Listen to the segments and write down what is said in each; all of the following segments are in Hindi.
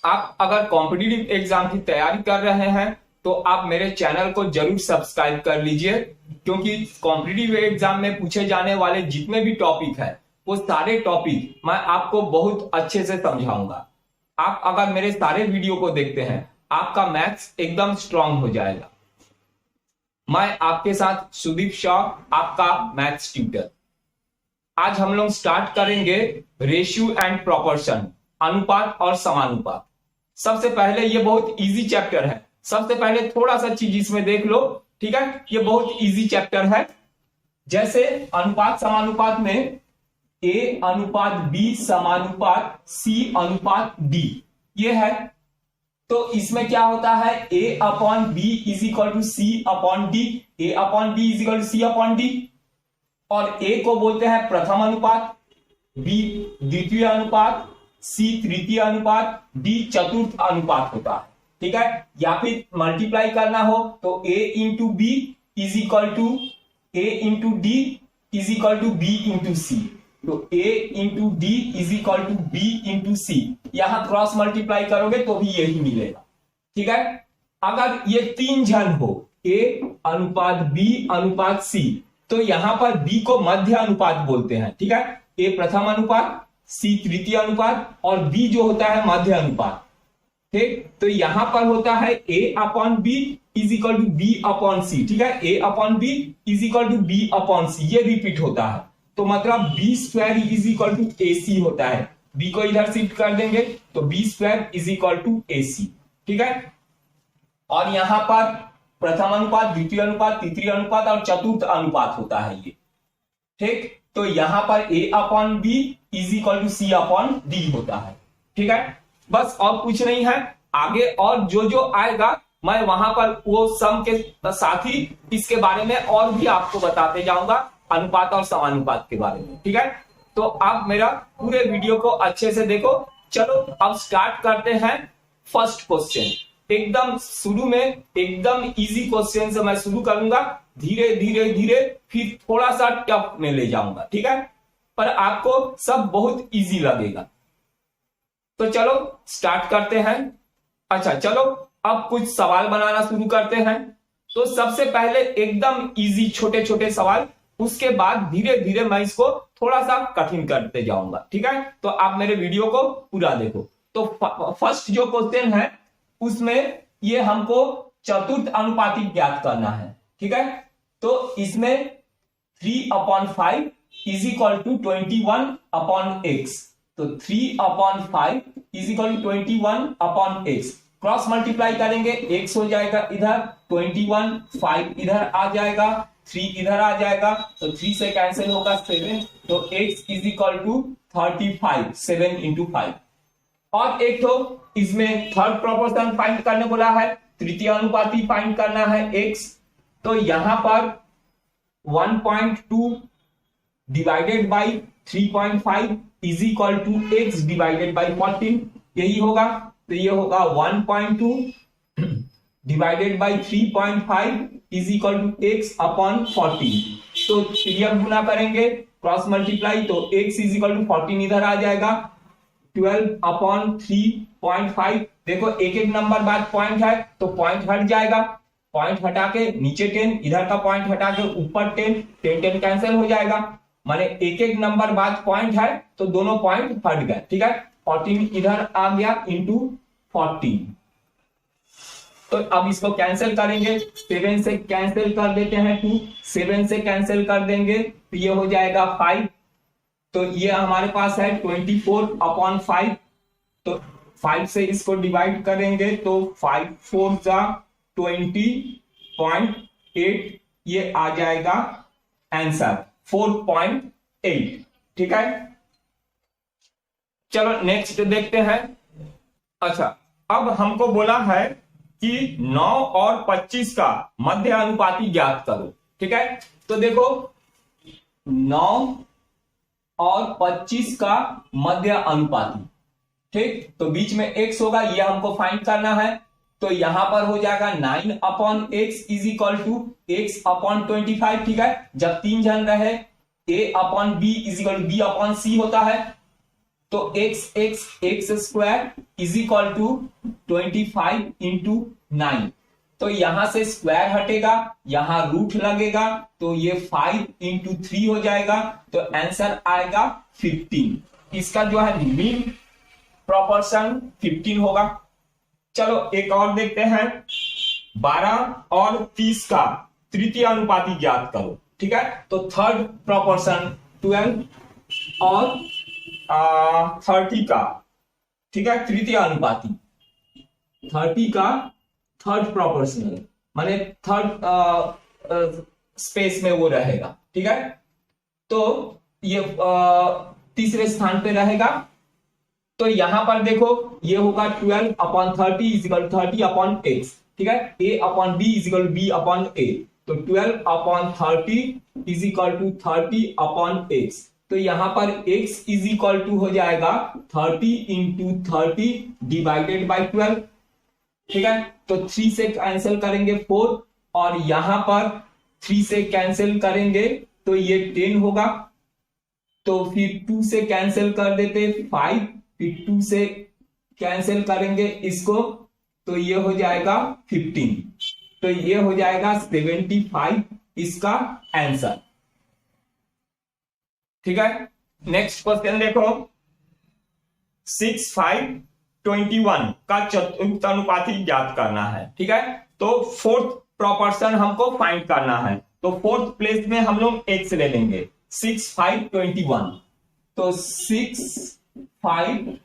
आप अगर कॉम्पिटिटिव एग्जाम की तैयारी कर रहे हैं तो आप मेरे चैनल को जरूर सब्सक्राइब कर लीजिए, क्योंकि कॉम्पिटिटिव एग्जाम में पूछे जाने वाले जितने भी टॉपिक है वो सारे टॉपिक मैं आपको बहुत अच्छे से समझाऊंगा। आप अगर मेरे सारे वीडियो को देखते हैं आपका मैथ्स एकदम स्ट्रांग हो जाएगा। मैं आपके साथ सुदीप शाह, आपका मैथ्स ट्यूटर। आज हम लोग स्टार्ट करेंगे रेशियो एंड प्रोपोर्शन, अनुपात और समानुपात। सबसे पहले ये बहुत इजी चैप्टर है। सबसे पहले थोड़ा सा चीज इसमें देख लो, ठीक है। ये बहुत इजी चैप्टर है। जैसे अनुपात समानुपात में ए अनुपात बी समानुपात सी अनुपात डी ये है। तो इसमें क्या होता है, A upon B is equal to C upon D, A upon B is equal to C upon D. और ए को बोलते हैं प्रथम अनुपात, बी द्वितीय अनुपात, सी तृतीय अनुपात, डी चतुर्थ अनुपात होता है, ठीक है। या फिर मल्टीप्लाई करना हो तो A into B is equal to A into D is equal to B into C. तो A into D is equal to B into C. यहां क्रॉस मल्टीप्लाई करोगे तो भी यही मिलेगा, ठीक है। अगर ये तीन जन हो, ए अनुपात बी अनुपात सी, तो यहां पर बी को मध्य अनुपात बोलते हैं, ठीक है। ए प्रथम अनुपात, सी तृतीय अनुपात और बी जो होता है मध्य अनुपात, ठीक। तो यहां पर होता है A upon B is equal to B upon C, ठीक है। A upon B is equal to B upon C, ये रिपीट होता है। तो मतलब B square is equal to A C होता है। बी को इधर शिफ्ट कर देंगे तो B square is equal to A C, ठीक है। और यहां पर प्रथम अनुपात, द्वितीय अनुपात, तृतीय अनुपात और चतुर्थ अनुपात होता है ये, ठीक। तो यहां पर A upon B is equal to C upon D होता है, ठीक है। बस और कुछ नहीं है। आगे और जो जो आएगा मैं वहां पर वो सम के साथ ही इसके बारे में और भी आपको बताते जाऊंगा, अनुपात और समानुपात के बारे में, ठीक है। तो आप मेरा पूरे वीडियो को अच्छे से देखो। चलो अब स्टार्ट करते हैं फर्स्ट क्वेश्चन। एकदम शुरू में एकदम इजी क्वेश्चन से मैं शुरू करूंगा, धीरे धीरे धीरे फिर थोड़ा सा टफ में ले जाऊंगा, ठीक है। पर आपको सब बहुत इजी लगेगा। तो चलो स्टार्ट करते हैं। अच्छा चलो अब कुछ सवाल बनाना शुरू करते हैं। तो सबसे पहले एकदम इजी छोटे छोटे सवाल, उसके बाद धीरे धीरे मैं इसको थोड़ा सा कठिन करते जाऊंगा, ठीक है। तो आप मेरे वीडियो को पूरा देखो। तो फर्स्ट जो क्वेश्चन है उसमें ये हमको चतुर्थ अनुपाती ज्ञात करना है, ठीक है। तो इसमें 3/5 इज इक्वल टू 21/x। तो 3/5 is equal to 21/x। Cross multiply करेंगे, x हो जाएगा इधर 21, 5 इधर आ जाएगा, 3 इधर आ जाएगा, तो 3 से कैंसिल होगा 7। तो x is equal to 35, 7 into 5। और एक तो इसमें थर्ड प्रोपोर्शन फाइंड करने बोला है, तृतीय अनुपाती फाइंड करना है x। तो यहां पर 1.2 divided by 3.5 is equal to x divided by 14, यही होगा। तो ये होगा 1.2 divided by 3.5 is equal to x upon 14। तो सीरियल गुना करेंगे, क्रॉस मल्टीप्लाई, तो x इज इक्वल टू 14 इधर आ जाएगा, 12/3.5। देखो एक एक नंबर बाद पॉइंट है तो पॉइंट हट जाएगा, पॉइंट हटा के नीचे 10, इधर का पॉइंट हटा के ऊपर 10, 10 कैंसिल हो जाएगा। माने एक एक नंबर बाद पॉइंट है तो दोनों पॉइंट हट गए, ठीक है। 14 इधर आ गया इंटू 14। तो अब इसको कैंसिल करेंगे, 7 से कैंसिल कर देते हैं 2, 7 से कैंसिल कर देंगे तो ये हो जाएगा 5। तो ये हमारे पास है 24/5। तो 5 से इसको डिवाइड करेंगे तो 5 4 जा 20.8, ये आ जाएगा आंसर 4.8, ठीक है। चलो नेक्स्ट देखते हैं। अच्छा अब हमको बोला है कि 9 और 25 का मध्य अनुपाती ज्ञात करो, ठीक है। तो देखो 9 और 25 का मध्य अनुपाती, ठीक। तो बीच में x होगा, ये हमको फाइंड करना है। तो यहां पर हो जाएगा 9/x is equal to x/25, ठीक है। जब तीन जन रहे a/b is equal to b/c होता है। तो x square is equal to 25 into 9। तो यहां से स्क्वायर हटेगा, यहां रूट लगेगा, तो ये 5 इंटू 3 हो जाएगा, तो आंसर आएगा 15। इसका जो है मीन प्रोपोर्शन 15 होगा। चलो एक और देखते हैं, 12 और 30 का तृतीय अनुपाती ज्ञात करो। ठीक है, तो थर्ड प्रोपोर्शन 12 और 30 का, ठीक है, तृतीय अनुपाती 30 का थर्ड प्रोपोर्शनल माने थर्ड स्पेस में वो रहेगा। ठीक है, तो ये तीसरे स्थान पे रहेगा। तो यहां पर देखो ये होगा 12 अपॉन 30 इजिकल 30 अपॉन x। ठीक है, a upon b is equal b upon a। तो 12 upon 30 is equal to 30 upon x। तो यहां पर x इज इक्वल टू हो जाएगा 30 इंटू 30 डिवाइडेड बाई 12। ठीक है, तो 3 से कैंसिल करेंगे 4, और यहां पर 3 से कैंसिल करेंगे तो ये 10 होगा। तो फिर 2 से कैंसिल कर देते 5, फिर 2 से कैंसिल करेंगे इसको, तो ये हो जाएगा 15। तो ये हो जाएगा 75 इसका आंसर। ठीक है, नेक्स्ट क्वेश्चन देखो, 6, 5, 21 का चतुर्थ अनुपाती ज्ञात करना है। ठीक है, तो फोर्थ प्रोपोर्शन हमको फाइंड करना है। तो फोर्थ प्लेस में हम लोग x ले लेंगे, 6, 5, 21। तो 6, 5,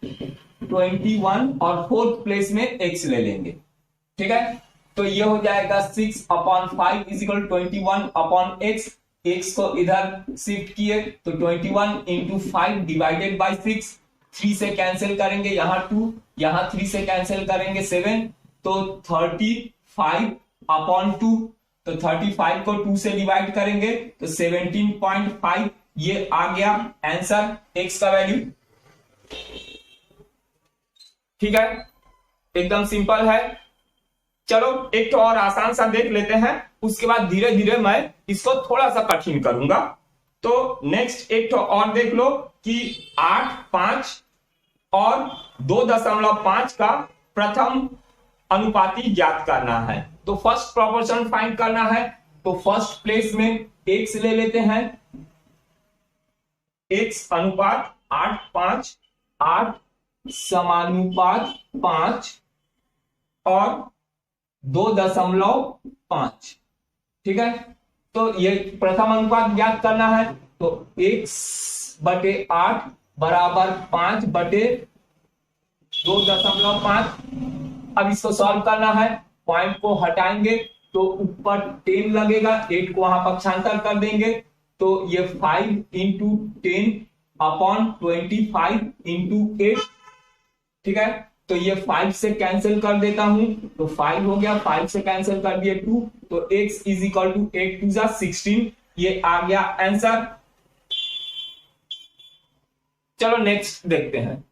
21 और फोर्थ प्लेस में x ले लेंगे। ठीक है, तो ये हो जाएगा 6 upon 5 is equal 21 upon x। x को इधर शिफ्ट किए तो 21 इंटू 5 डिवाइडेड बाई 6। 3 से कैंसिल करेंगे, यहां 2, यहां 3 से कैंसिल करेंगे 7, तो 35 अपॉन 2। तो 35 को 2 से डिवाइड करेंगे तो 17.5 ये आ गया आंसर, x का वैल्यू। ठीक है, एकदम सिंपल है। चलो एक तो और आसान सा देख लेते हैं, उसके बाद धीरे धीरे मैं इसको थोड़ा सा कठिन करूंगा। तो नेक्स्ट एक तो और देख लो कि 8, 5 और 2.5 का प्रथम अनुपाती ज्ञात करना है। तो फर्स्ट प्रोपोर्शन फाइंड करना है। तो फर्स्ट प्लेस में x ले लेते हैं, x अनुपात 8, 5, 8 समानुपात 5 और 2.5। ठीक है, तो ये प्रथम अनुपात ज्ञात करना है। तो x/8 बराबर 5/2.5। अब इसको सॉल्व करना है, पॉइंट को हटाएंगे तो ऊपर 10 लगेगा, 8 को वहां पक्षांतर कर देंगे, तो ये 5 इंटू 10 अपॉन 25 इंटू 8। ठीक है, तो ये 5 से कैंसिल कर देता हूं, तो 5 हो गया, 5 से कैंसिल कर दिए 2, तो x इज इक्वल टू 8 2 16। ये आ गया आंसर। चलो नेक्स्ट देखते हैं।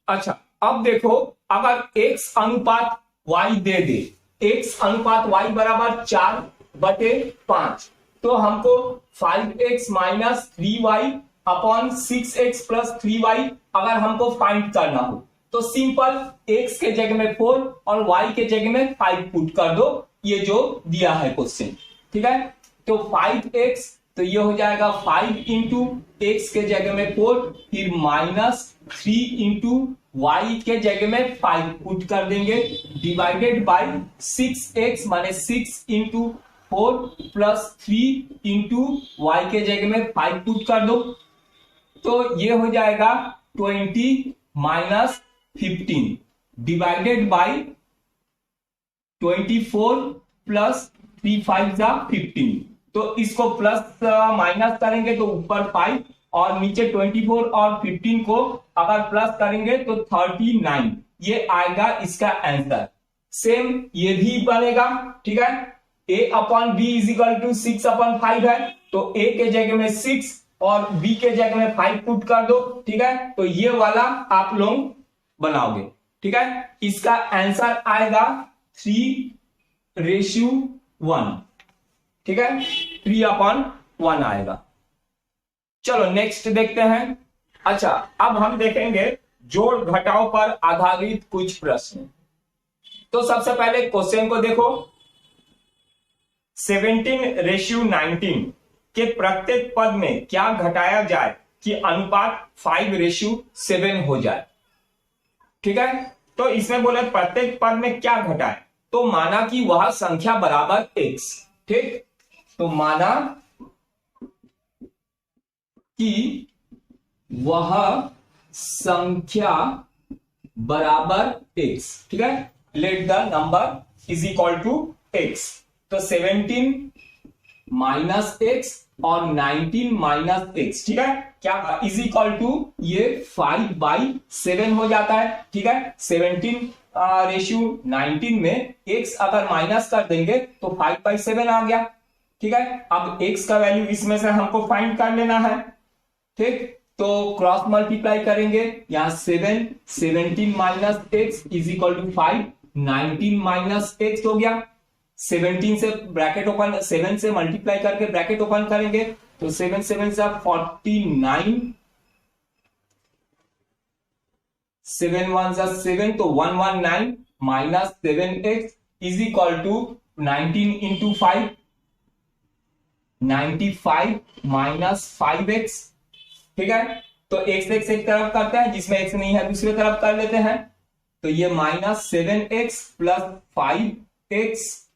अच्छा, अब देखो अगर x अनुपात y दे दे, x अनुपात y बराबर 4/5, तो हमको 5x minus 3y upon 6x plus 3y अगर हमको फाइंड करना हो, तो सिंपल x के जगह में 4 और y के जगह में 5 पुट कर दो, ये जो दिया है क्वेश्चन। ठीक है, तो 5x, तो ये हो जाएगा 5 इंटू x के जगह में 4, फिर माइनस 3 इंटू y के जगह में 5 पुट कर देंगे, डिवाइडेड बाय 6x माने 6 इंटू 4 प्लस 3 इंटू y के जगह में 5 पुट कर दो, तो ये हो जाएगा 20 माइनस 15 डिवाइडेड बाई 24 प्लस 3 5 15। तो इसको प्लस माइनस करेंगे तो ऊपर 5 और नीचे 24 और 15 को अगर प्लस करेंगे तो 39, ये आएगा इसका आंसर। सेम ये भी बनेगा। ठीक है, a upon b is equal to 6/5 है, तो a के जगह में 6 और b के जगह में 5 पुट कर दो। ठीक है, तो ये वाला आप लोग बनाओगे। ठीक है, इसका आंसर आएगा 3:1। ठीक है, 3/1 आएगा। चलो नेक्स्ट देखते हैं। अच्छा, अब हम देखेंगे जोड़ घटाव पर आधारित कुछ प्रश्न। तो सबसे पहले क्वेश्चन को देखो, 17:19 के प्रत्येक पद में क्या घटाया जाए कि अनुपात 5:7 हो जाए। ठीक है, तो इसमें बोले प्रत्येक पद में क्या घटाए, तो माना कि वह संख्या बराबर x। ठीक, तो माना कि वह संख्या बराबर x। ठीक है, let the number is equal to x। तो 17 माइनस x और 19 माइनस x, ठीक है, क्या इज इक्वल टू ये 5/7 हो जाता है। ठीक है, 17:19 में x अगर माइनस कर देंगे तो 5/7 आ गया। ठीक है, अब x का वैल्यू इसमें से हमको फाइंड कर लेना है। ठीक, तो क्रॉस मल्टीप्लाई करेंगे, यहां 7 17 minus x is equal to 5, 19 minus x हो गया। 17 से ब्रैकेट ओपन, 7 से मल्टीप्लाई करके ब्रैकेट ओपन करेंगे तो 7 7 से 49, 7 1 जा 7 तो 119 minus 7x is equal to 19 into 5, 95 minus 5x। ठीक है, तो x एक तरफ करते हैं, जिसमें x नहीं है दूसरी तरफ कर लेते हैं। तो ये minus 7x plus 5x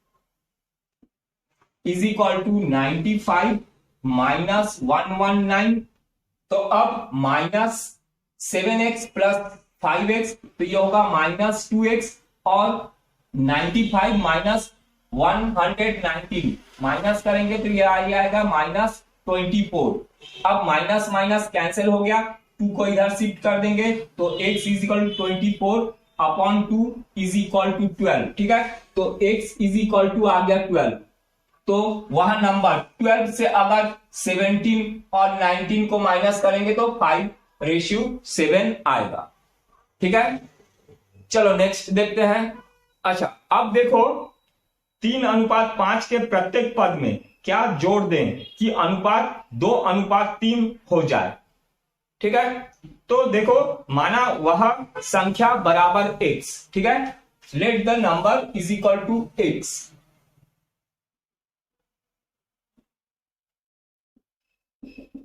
is equal to 95 minus 119। तो अब माइनस 7x प्लस 5x, तो ये होगा माइनस 2x, और 95 माइनस 119 माइनस करेंगे तो ये आ जाएगा माइनस 24। अब माइनस माइनस कैंसिल हो गया, 2 को इधर शिफ्ट कर देंगे तो x is equal to 24 upon 2 is equal to 12। ठीक है, तो x इज इक्वल टू आ गया 12। तो वह नंबर 12 से अगर 17 और 19 को माइनस करेंगे तो 5:7 आएगा। ठीक है, चलो नेक्स्ट देखते हैं। अच्छा, अब देखो 3:5 के प्रत्येक पद में क्या जोड़ दें कि अनुपात 2:3 हो जाए। ठीक है, तो देखो माना वह संख्या बराबर x। ठीक है, let the number is equal to x।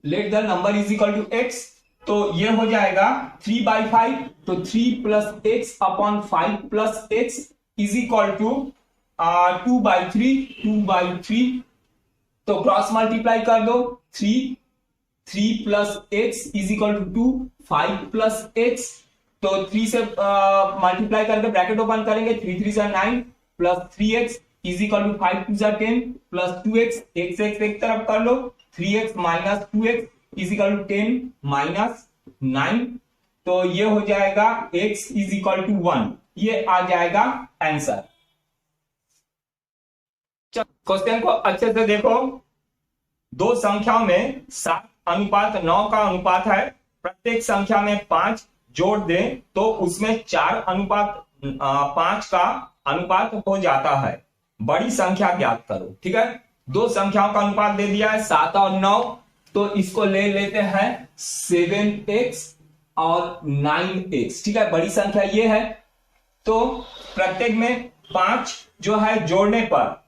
Let the number is equal to x, तो ये हो जाएगा 3/5, तो 3 plus x upon 5 plus x is equal to 2/3। तो क्रॉस मल्टीप्लाई कर दो, 3 plus x is equal to 2, 5 plus x, तो 3 से मल्टीप्लाई करके ब्रैकेट ओपन करेंगे, 3 3 9 plus 3x is equal to 5 2 10 plus 2x, x एक तरफ कर लो, 3x minus 2x is equal to 10 minus 9। तो ये हो जाएगा x इज इक्वल टू 1, ये आ जाएगा आंसर। क्वेश्चन को अच्छे से देखो, दो संख्याओं में 7:9 का अनुपात है, प्रत्येक संख्या में 5 जोड़ दें तो उसमें 4:5 का अनुपात हो जाता है। बड़ी संख्या ज्ञात करो। ठीक है, दो संख्याओं का अनुपात दे दिया है 7 और 9, तो इसको ले लेते हैं 7x और 9x। ठीक है, बड़ी संख्या ये है, तो प्रत्येक में 5 जो है जोड़ने पर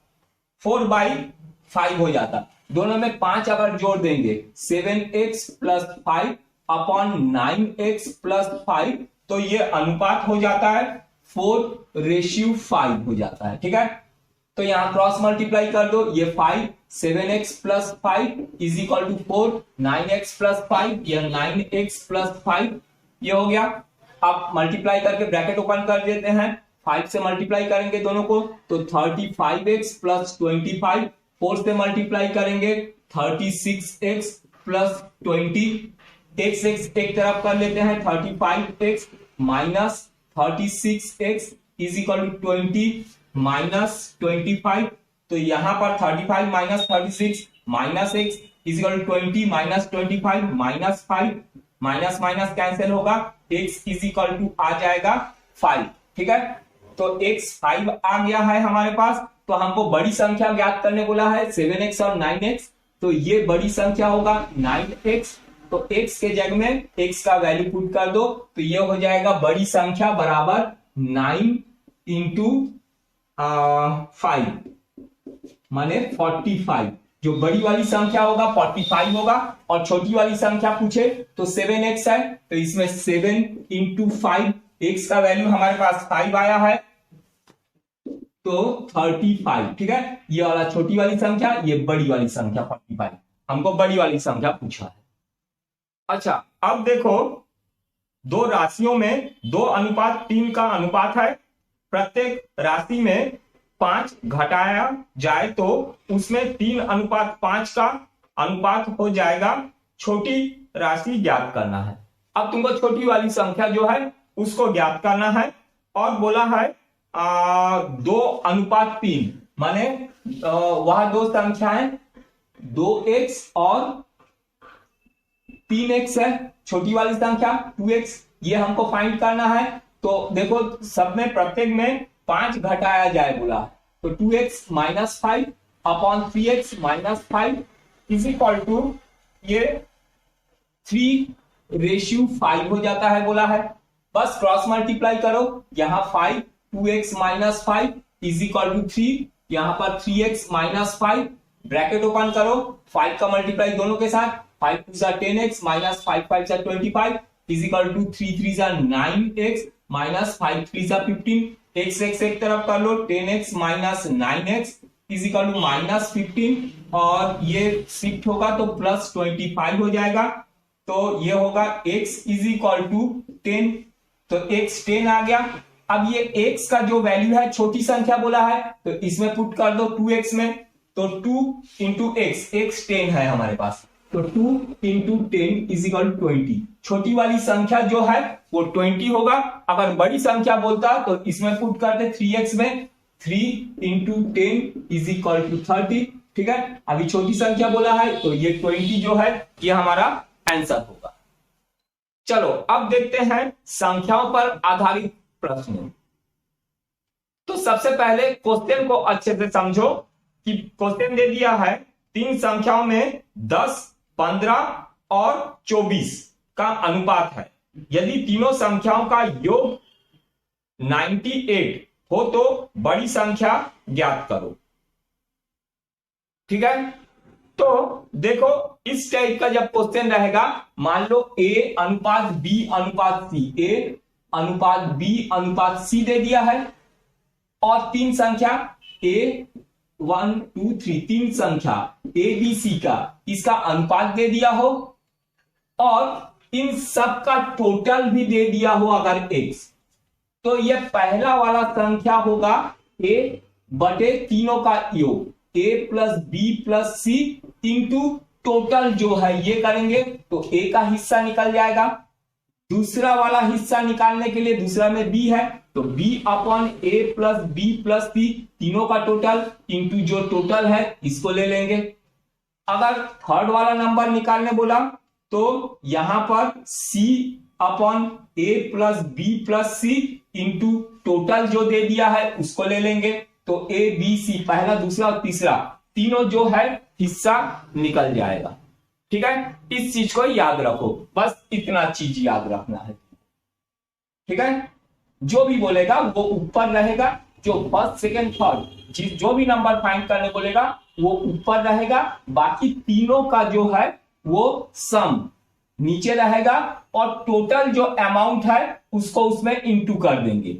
4/5 हो जाता। दोनों में 5 अगर जोड़ देंगे 7x plus 5 upon 9x plus 5, तो ये अनुपात हो जाता है 4:5 हो जाता है। ठीक है, तो यहां क्रॉस मल्टीप्लाई कर दो, ये 5 7x plus 5 is equal to 4, 9x plus 5, यह 9x प्लस 5 ये हो गया। अब मल्टीप्लाई करके ब्रैकेट ओपन कर देते हैं, 5 से मल्टीप्लाई करेंगे दोनों को तो 35x प्लस 25, 4 से मल्टीप्लाई करेंगे 36x प्लस 20, x एक तरफ कर लेते हैं, 35x minus 36x is equal to 20 minus 25। तो यहां पर 35 minus 36 minus x is equal to 20 minus 25 minus 5, minus minus cancel होगा, x इज इक्वल टू आ जाएगा 5। ठीक है, तो x 5 आ गया है हमारे पास। तो हमको बड़ी संख्या ज्ञात करने बोला है 7x और 9x, तो ये बड़ी संख्या होगा 9x तो x के जगह में x का वैल्यू पुट कर दो, तो ये हो जाएगा बड़ी संख्या बराबर 9 इंटू 5 माने 45। जो बड़ी वाली संख्या होगा 45 होगा, और छोटी वाली संख्या पूछे तो 7x है, तो इसमें 7 इंटू 5, x का वैल्यू हमारे पास 5 आया है तो 35। ठीक है, ये वाला छोटी वाली संख्या, ये बड़ी वाली संख्या 45। हमको बड़ी वाली संख्या पूछा है। अच्छा, अब देखो दो राशियों में 2:3 का अनुपात है। प्रत्येक राशि में 5 घटाया जाए तो उसमें 3:5 का अनुपात हो जाएगा। छोटी राशि ज्ञात करना है। अब तुमको छोटी वाली संख्या जो है उसको ज्ञात करना है, और बोला है 2:3 माने वह दो संख्याएं 2x और 3x है। छोटी वाली संख्या 2x, ये हमको फाइंड करना है। तो देखो सब में प्रत्येक में 5 घटाया जाए बोला, तो 2x minus 5 upon 3x minus 5 is equal to ये 3:5 हो जाता है बोला है। बस क्रॉस मल्टीप्लाई करो, यहां 5 2x minus 5 is equal to 3, यहां पर 3x माइनस 5, ब्रैकेट ओपन करो, 5 का मल्टीप्लाई दोनों के साथ, 5 2 10x minus 5 5 25 is equal to 3 3 9x minus 5 3 15, x एक तरफ कर लो, 10x minus 9x is equal to minus 15, और ये शिफ्ट होगा तो प्लस 25 हो जाएगा। तो ये होगा x इज इक्वल टू 10, तो x 10 आ गया। अब ये x का जो वैल्यू है छोटी संख्या बोला है, तो इसमें पुट कर दो 2x में, तो 2 इंटू x 10 है हमारे पास, तो 2 इंटू 10 इज इक्वल टू 20। छोटी वाली संख्या जो है वो 20 होगा। अगर बड़ी संख्या बोलता तो इसमें पुट करते 3x में, 3 इंटू 10 इज इक्वल टू 30। ठीक है, अभी छोटी संख्या बोला है तो ये 20 जो है ये हमारा आंसर होगा। चलो अब देखते हैं संख्याओं पर आधारित प्रश्न। तो सबसे पहले क्वेश्चन को अच्छे से समझो कि क्वेश्चन दे दिया है 3 संख्याओं में 10, 15 और 24 का अनुपात है। यदि तीनों संख्याओं का योग 98 हो तो बड़ी संख्या ज्ञात करो। ठीक है, तो देखो इस टाइप का जब क्वेश्चन रहेगा, मान लो a अनुपात b अनुपात c, a अनुपात b अनुपात c दे दिया है, और 3 संख्या a 1 2 3 3 संख्या a b c का इसका अनुपात दे दिया हो, और इन सब का टोटल भी दे दिया हो अगर x, तो ये पहला वाला संख्या होगा a बटे तीनों का योग, a plus b plus c into total जो है ये करेंगे तो a का हिस्सा निकल जाएगा। दूसरा वाला हिस्सा निकालने के लिए दूसरा में b है, तो b upon a plus b plus c तीनों का टोटल इंटू जो टोटल है इसको ले लेंगे। अगर थर्ड वाला नंबर निकालने बोला तो यहां पर c upon a plus b plus c into total जो दे दिया है उसको ले लेंगे। तो a b c पहला दूसरा और तीसरा तीनों जो है हिस्सा निकल जाएगा। ठीक है, इस चीज को याद रखो, बस इतना चीज याद रखना है। ठीक है, जो भी बोलेगा वो ऊपर रहेगा, जो फर्स्ट सेकंड थर्ड जो भी नंबर फाइंड करने बोलेगा वो ऊपर रहेगा, बाकी तीनों का जो है वो सम नीचे रहेगा, और टोटल जो अमाउंट है उसको उसमें इंटू कर देंगे।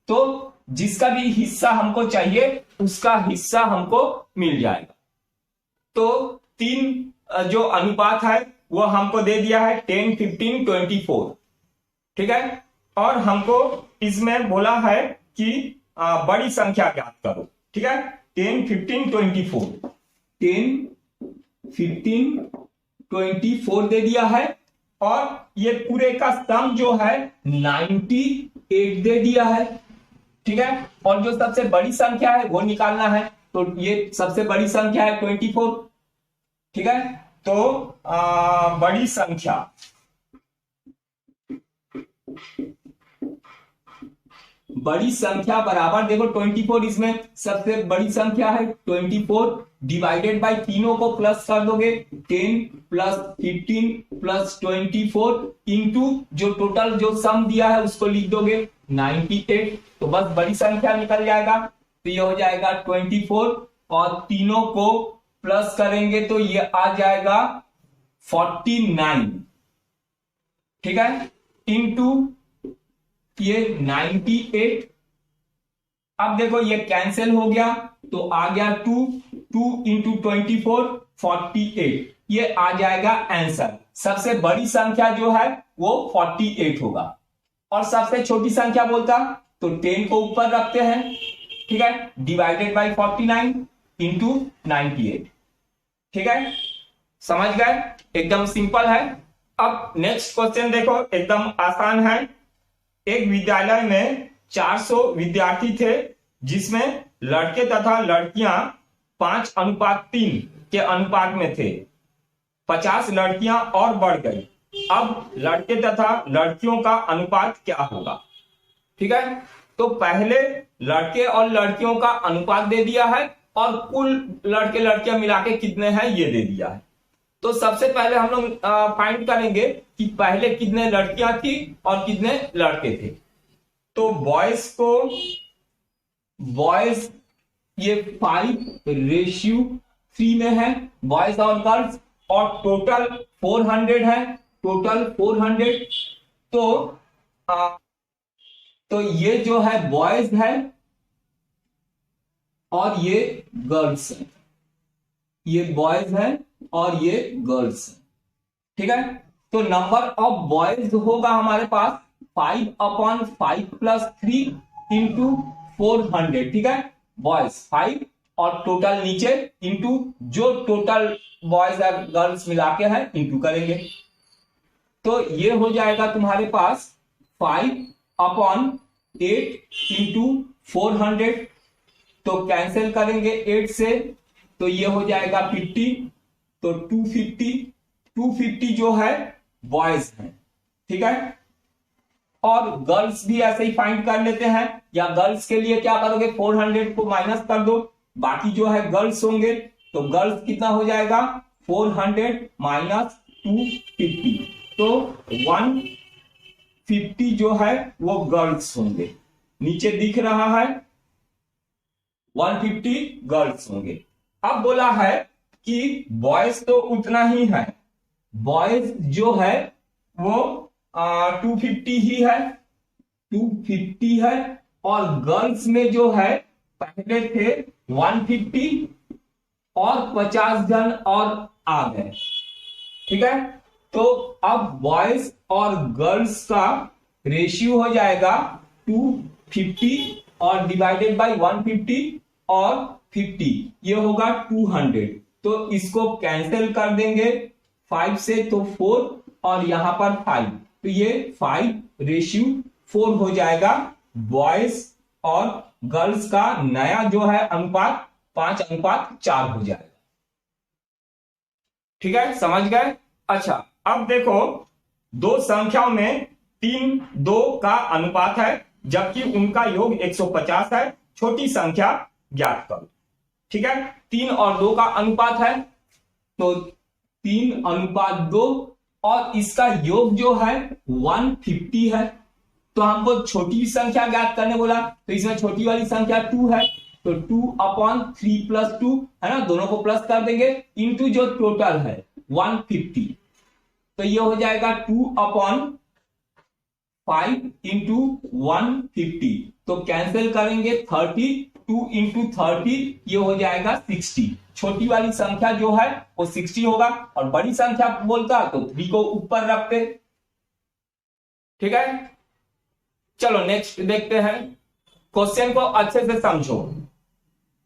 तो जिसका भी हिस्सा हमको चाहिए उसका हिस्सा हमको मिल जाएगा। तो 3 जो अनुपात है वो हमको दे दिया है 10, 15, 24। ठीक है, और हमको इसमें बोला है कि बड़ी संख्या ज्ञात करो। ठीक है, 10, 15, 24, 10, 15, 24 दे दिया है, और ये पूरे का सम जो है 98 दे दिया है। ठीक है, और जो सबसे बड़ी संख्या है वो निकालना है, तो ये सबसे बड़ी संख्या है 24। ठीक है, तो बड़ी संख्या बराबर देखो 24, इसमें सबसे बड़ी संख्या है 24 डिवाइडेड बाय तीनों को प्लस कर दोगे, 10 प्लस 15 प्लस 24 इंटू जो टोटल जो सम दिया है उसको लिख दोगे 98। तो बस बड़ी संख्या निकल जाएगा, तो ये हो जाएगा 24 और तीनों को प्लस करेंगे तो ये आ जाएगा 49, ठीक है, इंटू ये 98। अब देखो ये कैंसिल हो गया तो आ गया 2 इंटू 24 48, ये आ जाएगा आंसर। सबसे बड़ी संख्या जो है वो 48 होगा और सबसे छोटी संख्या बोलता तो 10 को ऊपर रखते हैं, ठीक है, डिवाइडेड बाय 49 इंटू 98, ठीक है, समझ गए, एकदम सिंपल है। अब नेक्स्ट क्वेश्चन देखो, एकदम आसान है। एक विद्यालय में 400 विद्यार्थी थे जिसमें लड़के तथा लड़कियां 5:3 के अनुपात में थे। 50 लड़कियां और बढ़ गई। अब लड़के तथा लड़कियों का अनुपात क्या होगा? ठीक है, तो पहले लड़के और लड़कियों का अनुपात दे दिया है और कुल लड़के लड़कियां मिला के कितने हैं ये दे दिया है। तो सबसे पहले हम लोग फाइंड करेंगे कि पहले कितने लड़कियां थी और कितने लड़के थे। तो बॉयज ये 5:3 में है, बॉयज और गर्ल्स, और टोटल 400 है, टोटल 400। तो ये जो है बॉयज है और ये गर्ल्स है, ये बॉयज है और ये गर्ल्स है, ठीक है। तो नंबर ऑफ बॉयज होगा हमारे पास 5/5 + 3 इंटू 400, ठीक है, बॉयज 5 और टोटल नीचे इंटू जो टोटल बॉयज और गर्ल्स मिला के है इंटू करेंगे। तो ये हो जाएगा तुम्हारे पास 5/8 इंटू 400, तो कैंसिल करेंगे 8 से, तो ये हो जाएगा 50, तो 250 जो है बॉयज हैं, ठीक है। और गर्ल्स भी ऐसे ही फाइंड कर लेते हैं, या गर्ल्स के लिए क्या करोगे 400 को माइनस कर दो, बाकी जो है गर्ल्स होंगे, तो गर्ल्स कितना हो जाएगा 400 माइनस 250, तो 150 जो है वो गर्ल्स होंगे, नीचे दिख रहा है 150 गर्ल्स होंगे। अब बोला है कि बॉयज तो उतना ही है, बॉयज जो है वो 250 ही है, 250 है, और गर्ल्स में जो है पहले थे 150 और 50 जन और आ गए, ठीक है। तो अब बॉयज और गर्ल्स का रेशियो हो जाएगा 250 और डिवाइडेड बाय 150 और 50, ये होगा 200। तो इसको कैंसिल कर देंगे 5 से, तो 4 और यहां पर 5, तो ये 5:4 हो जाएगा। बॉयज और गर्ल्स का नया जो है अनुपात 5:4 हो जाएगा, ठीक है, समझ गए। अच्छा, अब देखो दो संख्याओं में 3 2 का अनुपात है जबकि उनका योग 150 है, छोटी संख्या ज्ञात करो, ठीक है। 3 और 2 का अनुपात है, तो 3:2 और इसका योग जो है 150 है, तो हमको छोटी संख्या ज्ञात करने बोला, तो इसमें छोटी वाली संख्या 2 है, तो 2/3 + 2 है ना, दोनों को प्लस कर देंगे, इंटू जो टोटल है 150, तो ये हो जाएगा 2/5 इंटू 150, तो कैंसिल करेंगे 30, 2 इंटू 30 ये हो जाएगा 60। छोटी वाली संख्या जो है वो 60 होगा और बड़ी संख्या बोलता तो 3 को ऊपर रखते, ठीक है। चलो नेक्स्ट देखते हैं, क्वेश्चन को अच्छे से समझो।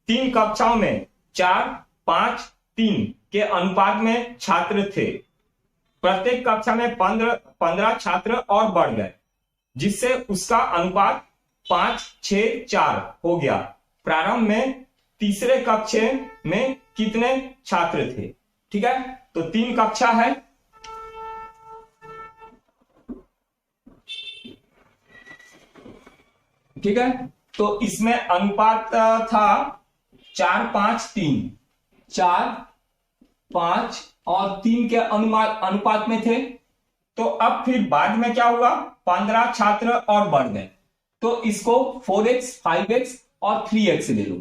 3 कक्षाओं में 4, 5, 3 के अनुपात में छात्र थे। प्रत्येक कक्षा में 15 छात्र और बढ़ गए, जिससे उसका अनुपात 5, 6, 4 हो गया। प्रारंभ में तीसरे कक्षा में कितने छात्र थे? ठीक है, तो 3 कक्षा है, ठीक है, तो इसमें अनुपात था 4, 5, 3, 4, 5 और 3 के अनुपात में थे। तो अब फिर बाद में क्या हुआ, 15 छात्र और बढ़ गए, तो इसको 4x, 5x और 3x ले लो।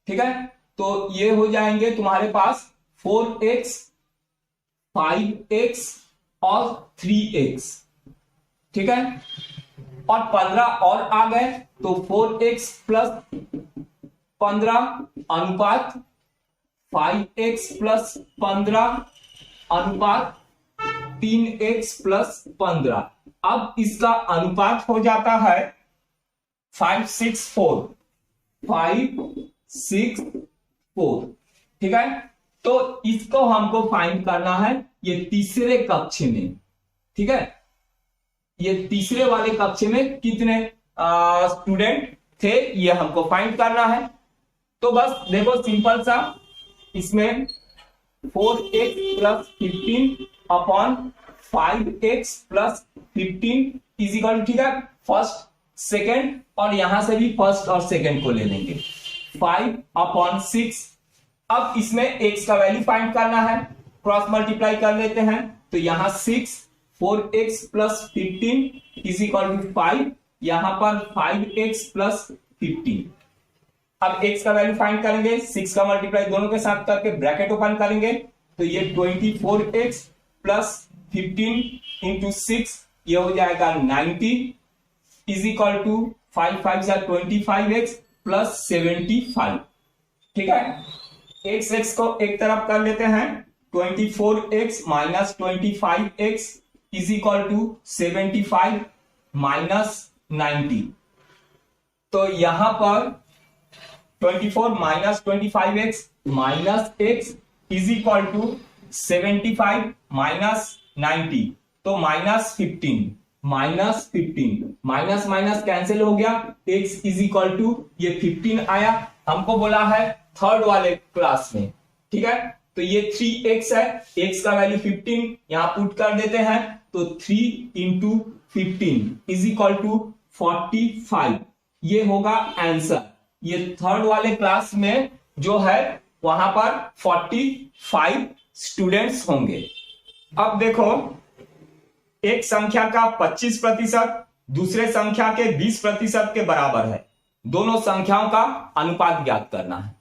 ठीक है, तो ये हो जाएंगे तुम्हारे पास 4x, 5x और 3x। ठीक है, और 15 और आ गए, तो 4x प्लस 15 अनुपात 5x प्लस 15 अनुपात 3x प्लस 15। अब इसका अनुपात हो जाता है 564, 564। ठीक है, तो इसको हमको फाइंड करना है ये तीसरे कक्ष में। ठीक है, ये तीसरे वाले कक्ष में कितने स्टूडेंट थे ये हमको फाइंड करना है। तो बस देखो सिंपल सा, इसमें 4x plus 15 upon 5x plus 15 is equal, ठीक है, फर्स्ट सेकेंड, और यहां से भी फर्स्ट और सेकेंड को ले लेंगे, 5 अपॉन 6। अब इसमें x का वैल्यू फाइंड करना है, क्रॉस मल्टीप्लाई कर लेते हैं, तो यहां 6, 4x plus 15 is equal to 5, यहां पर 5x प्लस 15। अब x का वैल्यू फाइंड करेंगे, 6 का मल्टीप्लाई दोनों के साथ करके ब्रैकेट ओपन करेंगे, तो ये 24x प्लस 15 इंटू 6, ये हो जाएगा 90 इज इक्वल टू 5 5 जा 25x प्लस 75। ठीक है, x को एक तरफ कर लेते हैं, 24x minus 25x is equal to 75 minus 90। तो यहां पर 24 minus 25x minus x is equal to 75 minus 90, तो minus 15, minus 15, minus minus cancel हो गया, x इज इक्वल टू ये 15 आया। हमको बोला है थर्ड वाले क्लास में। ठीक है, तो ये 3x है, x का वैल्यू 15 यहां पुट कर देते हैं, तो 3 इंटू 15 इज इक्वल टू 45, ये होगा आंसर। ये थर्ड वाले क्लास में जो है वहां पर 45 स्टूडेंट्स होंगे। अब देखो, एक संख्या का 25% दूसरे संख्या के 20% के बराबर है, दोनों संख्याओं का अनुपात ज्ञात करना है।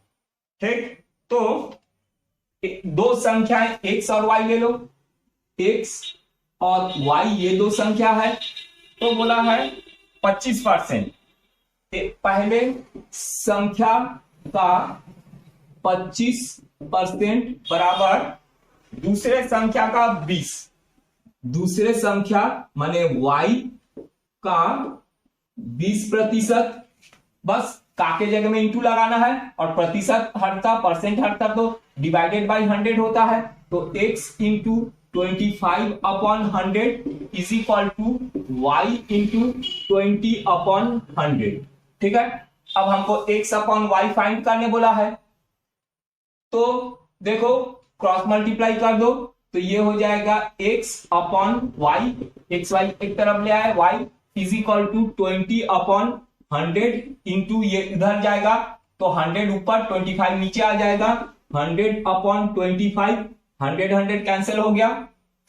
ठीक, तो दो संख्याएं x और y ले लो, x और y ये दो संख्या है, तो बोला है 25%। पहले संख्या का 25% बराबर दूसरे संख्या का 20, दूसरे संख्या माने y का 20%, बस का के जगह में इंटू लगाना है, और प्रतिशत हटता, परसेंट हटता तो डिवाइडेड बाय 100 होता है, तो x into 25 upon 100 is equal to y into 20 upon 100। ठीक है, अब हमको x अपॉन y फाइंड करने बोला है, तो देखो क्रॉस मल्टीप्लाई कर दो, तो ये हो जाएगा x upon y, x y एक तरफ ले आए, y is equal to 20 upon 100 into ये इधर जाएगा, तो 100 ऊपर 25 नीचे आ जाएगा, 100 अपॉन 25, 100 कैंसिल हो गया,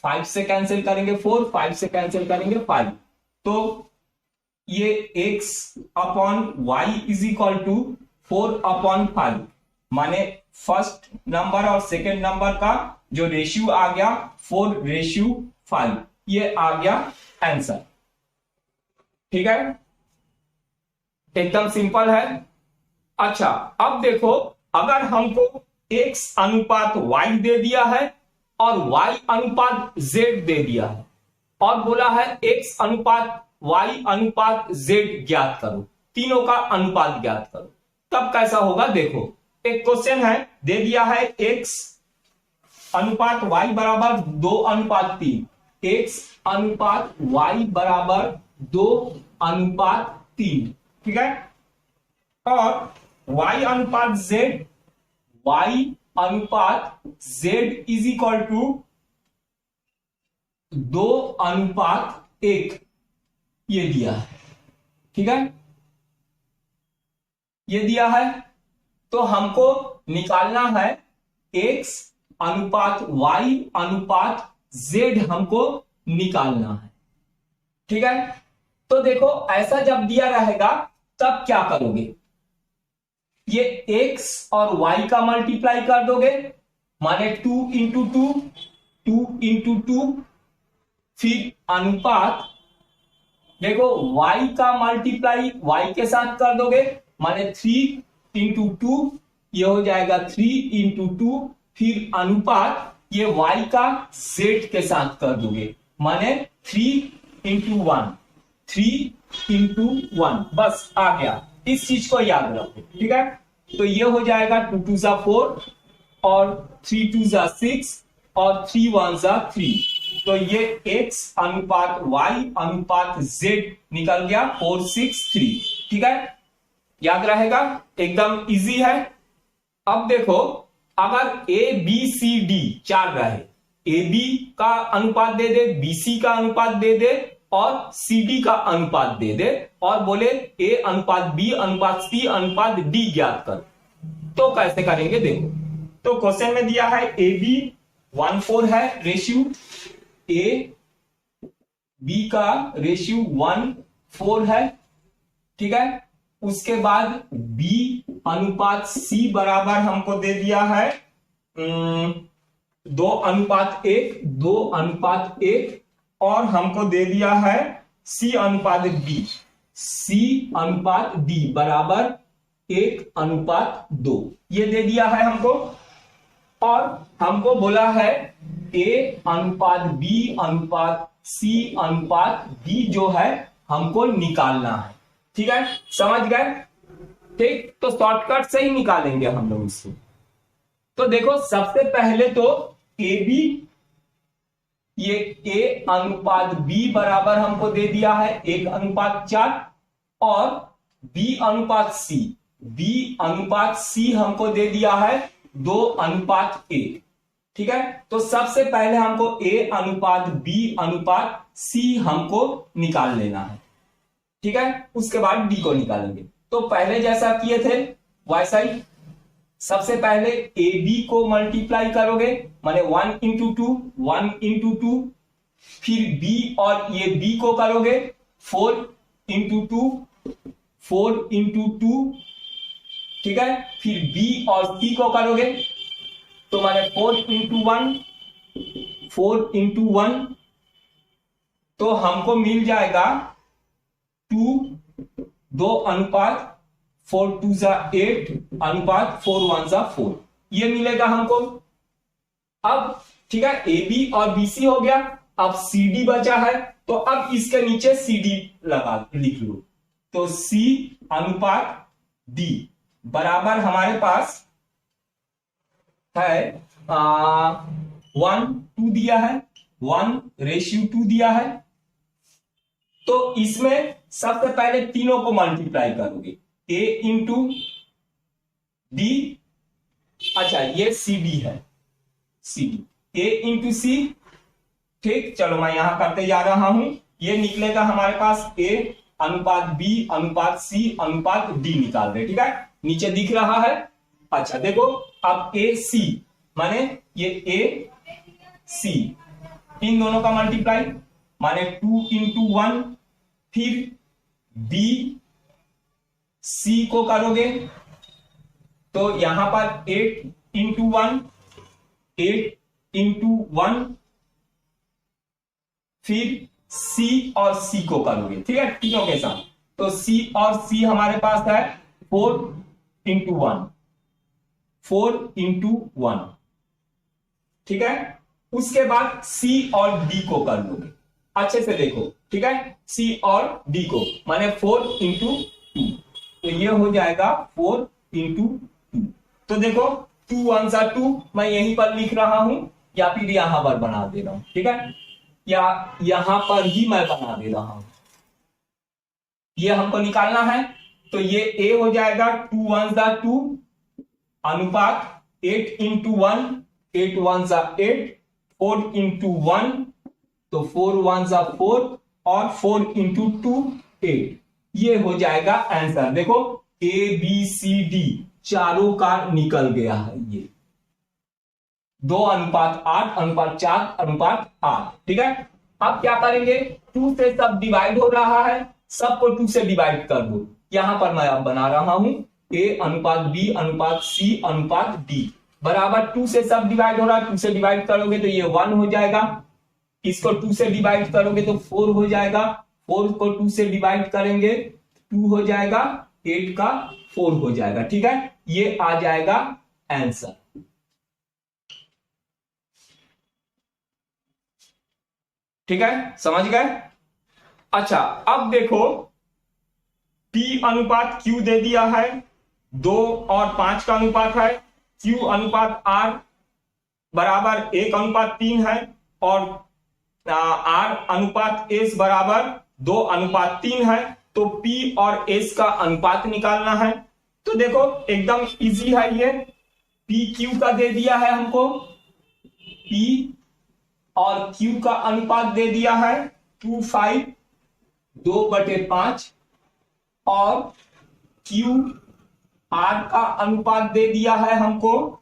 5 से कैंसिल करेंगे 4, 5 से कैंसिल करेंगे 5, तो ये x upon y is equal to 4 upon 5, माने फर्स्ट नंबर और सेकेंड नंबर का जो रेशियो आ गया 4:5, ये आ गया आंसर। ठीक है, एकदम सिंपल है। अच्छा, अब देखो, अगर हमको x अनुपात y दे दिया है और y अनुपात z दे दिया है, और बोला है x अनुपात y अनुपात z ज्ञात करो, तीनों का अनुपात ज्ञात करो, तब कैसा होगा देखो। एक क्वेश्चन है, दे दिया है x अनुपात y बराबर 2:3, x अनुपात y बराबर 2:3। ठीक है, और y अनुपात z, y अनुपात z इज इक्वल टू 2:1, ये दिया है। ठीक है, ये दिया है, तो हमको निकालना है x अनुपात y अनुपात z हमको निकालना है। ठीक है, तो देखो ऐसा जब दिया रहेगा तब क्या करोगे, ये x और y का मल्टीप्लाई कर दोगे, माने 2 इंटू 2 इंटू 2, फिर अनुपात देखो y का मल्टीप्लाई y के साथ कर दोगे, माने 3 इंटू 2, ये हो जाएगा 3 इंटू 2, फिर अनुपात ये y का z के साथ कर दोगे, माने 3 इंटू 1, 3 इंटू 1, बस आ गया। इस चीज को याद रखो। ठीक है, तो ये हो जाएगा 2 2 जा 4 और 3 2 जा 6 और 3 1 जा 3, तो ये x अनुपात y अनुपात z निकल गया 4 6 3। ठीक है, याद रहेगा, एकदम इजी है। अब देखो अगर a b c d 4 रहे, a b का अनुपात दे दे, b c का अनुपात दे दे और c d का अनुपात दे दे और बोले a अनुपात b अनुपात c अनुपात d ज्ञात कर, तो कैसे करेंगे देखो। तो क्वेश्चन में दिया है a b 1:4 है रेशियो, a b का रेशियो 1:4 है। ठीक है, उसके बाद b अनुपात c बराबर हमको दे दिया है 2:1, 2:1 और हमको दे दिया है c अनुपात d बराबर 1:2, ये दे दिया है हमको। और हमको बोला है a अनुपात b अनुपात c अनुपात d जो है हमको निकालना है। ठीक है, समझ गए? ठीक, तो शॉर्टकट से ही निकालेंगे हम लोग इसको। तो देखो सबसे पहले तो ए बी, ये a अनुपात b बराबर हमको दे दिया है 1:4 और b अनुपात c हमको दे दिया है 2:1। ठीक है, तो सबसे पहले हमको a अनुपात b अनुपात c हमको निकाल लेना है। ठीक है, उसके बाद d को निकालेंगे। तो पहले जैसा किए थे वैसा ही सबसे पहले ए बी को मल्टीप्लाई करोगे, माने 1 इंटू 2, फिर b और ये b को करोगे 4 इंटू 2, ठीक है, फिर b और c को करोगे तो माने 4 इंटू 1, तो हमको मिल जाएगा 2 अनुपात 4 2 जा 8 अनुपात 4 1 जा 4, ये मिलेगा हमको। अब ठीक है, ए बी और बी सी हो गया, अब सी डी बचा है, तो अब इसके नीचे सी डी लिख लो। तो सी अनुपात डी बराबर हमारे पास है 1:2 दिया है, 1:2 दिया है। तो इसमें सबसे पहले तीनों को मल्टीप्लाई करोगे, a इंटू डी, अच्छा ये सी डी है, सी डी, a इंटू सी। ठीक, चलो मैं यहां करते जा रहा हूं, ये निकलेगा हमारे पास a अनुपात b अनुपात c अनुपात d निकाल दे। ठीक है, नीचे दिख रहा है। अच्छा देखो अब a c माने ये a c, इन दोनों का मल्टीप्लाई माने 2 इंटू 1, फिर b c को करोगे तो यहां पर 8 इंटू 1, फिर c और c को करोगे। ठीक है, तीनों के साथ, तो c और c हमारे पास है 4 इंटू 1। ठीक है, उसके बाद c और d को कर लोगे, अच्छे से देखो। ठीक है, c और d को माने 4 इंटू 2, तो ये हो जाएगा 4 इंटू 2। तो देखो 2 1 जा 2 मैं यहीं पर लिख रहा हूं या फिर यहां पर बना दे रहा हूं। ठीक है, या यहां पर ही मैं बना दे रहा हूं, ये हमको निकालना है। तो ये a हो जाएगा 2 1 जा 2 अनुपात 8 इंटू 1, 8 1 जा 8, 4 इंटू 1, तो 4 1 जा 4 और 4 इंटू 2 8, ये हो जाएगा आंसर। देखो ए बी सी डी चारों का निकल गया है ये। 2:8:4:8, ठीक है। अब क्या करेंगे, 2 से सब डिवाइड हो रहा है, सबको 2 से डिवाइड कर दो। यहां पर मैं अब बना रहा हूं A:B:C:D बराबर 2 से सब डिवाइड हो रहा है, 2 से डिवाइड करोगे तो ये 1 हो जाएगा, इसको 2 से डिवाइड करोगे तो 4 हो जाएगा, 4 को 2 से डिवाइड करेंगे 2 हो जाएगा, 8 का 4 हो जाएगा, ठीक है। ये आ जाएगा आंसर। ठीक है, समझ गए। अच्छा, अब देखो P अनुपात Q दे दिया है, 2 और 5 का अनुपात है, Q अनुपात R बराबर 1:3 है, और R अनुपात S बराबर 2:3 है। तो P और S का अनुपात निकालना है। तो देखो एकदम इजी है, ये P Q का दे दिया है हमको, P और Q का अनुपात दे दिया है 2:5, 2/5, और Q R का अनुपात दे दिया है हमको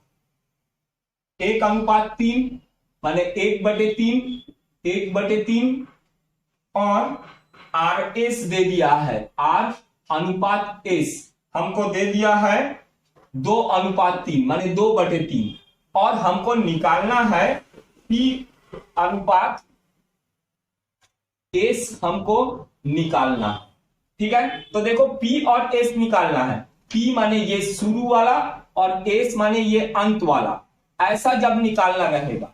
1:3, माने 1/3, 1/3, और RS दे दिया है, R अनुपात S हमको दे दिया है 2:3, माने 2/3, और हमको निकालना है P अनुपात S हमको निकालना, ठीक है। तो देखो P और S निकालना है, P माने ये शुरू वाला और S माने ये अंत वाला। ऐसा जब निकालना रहेगा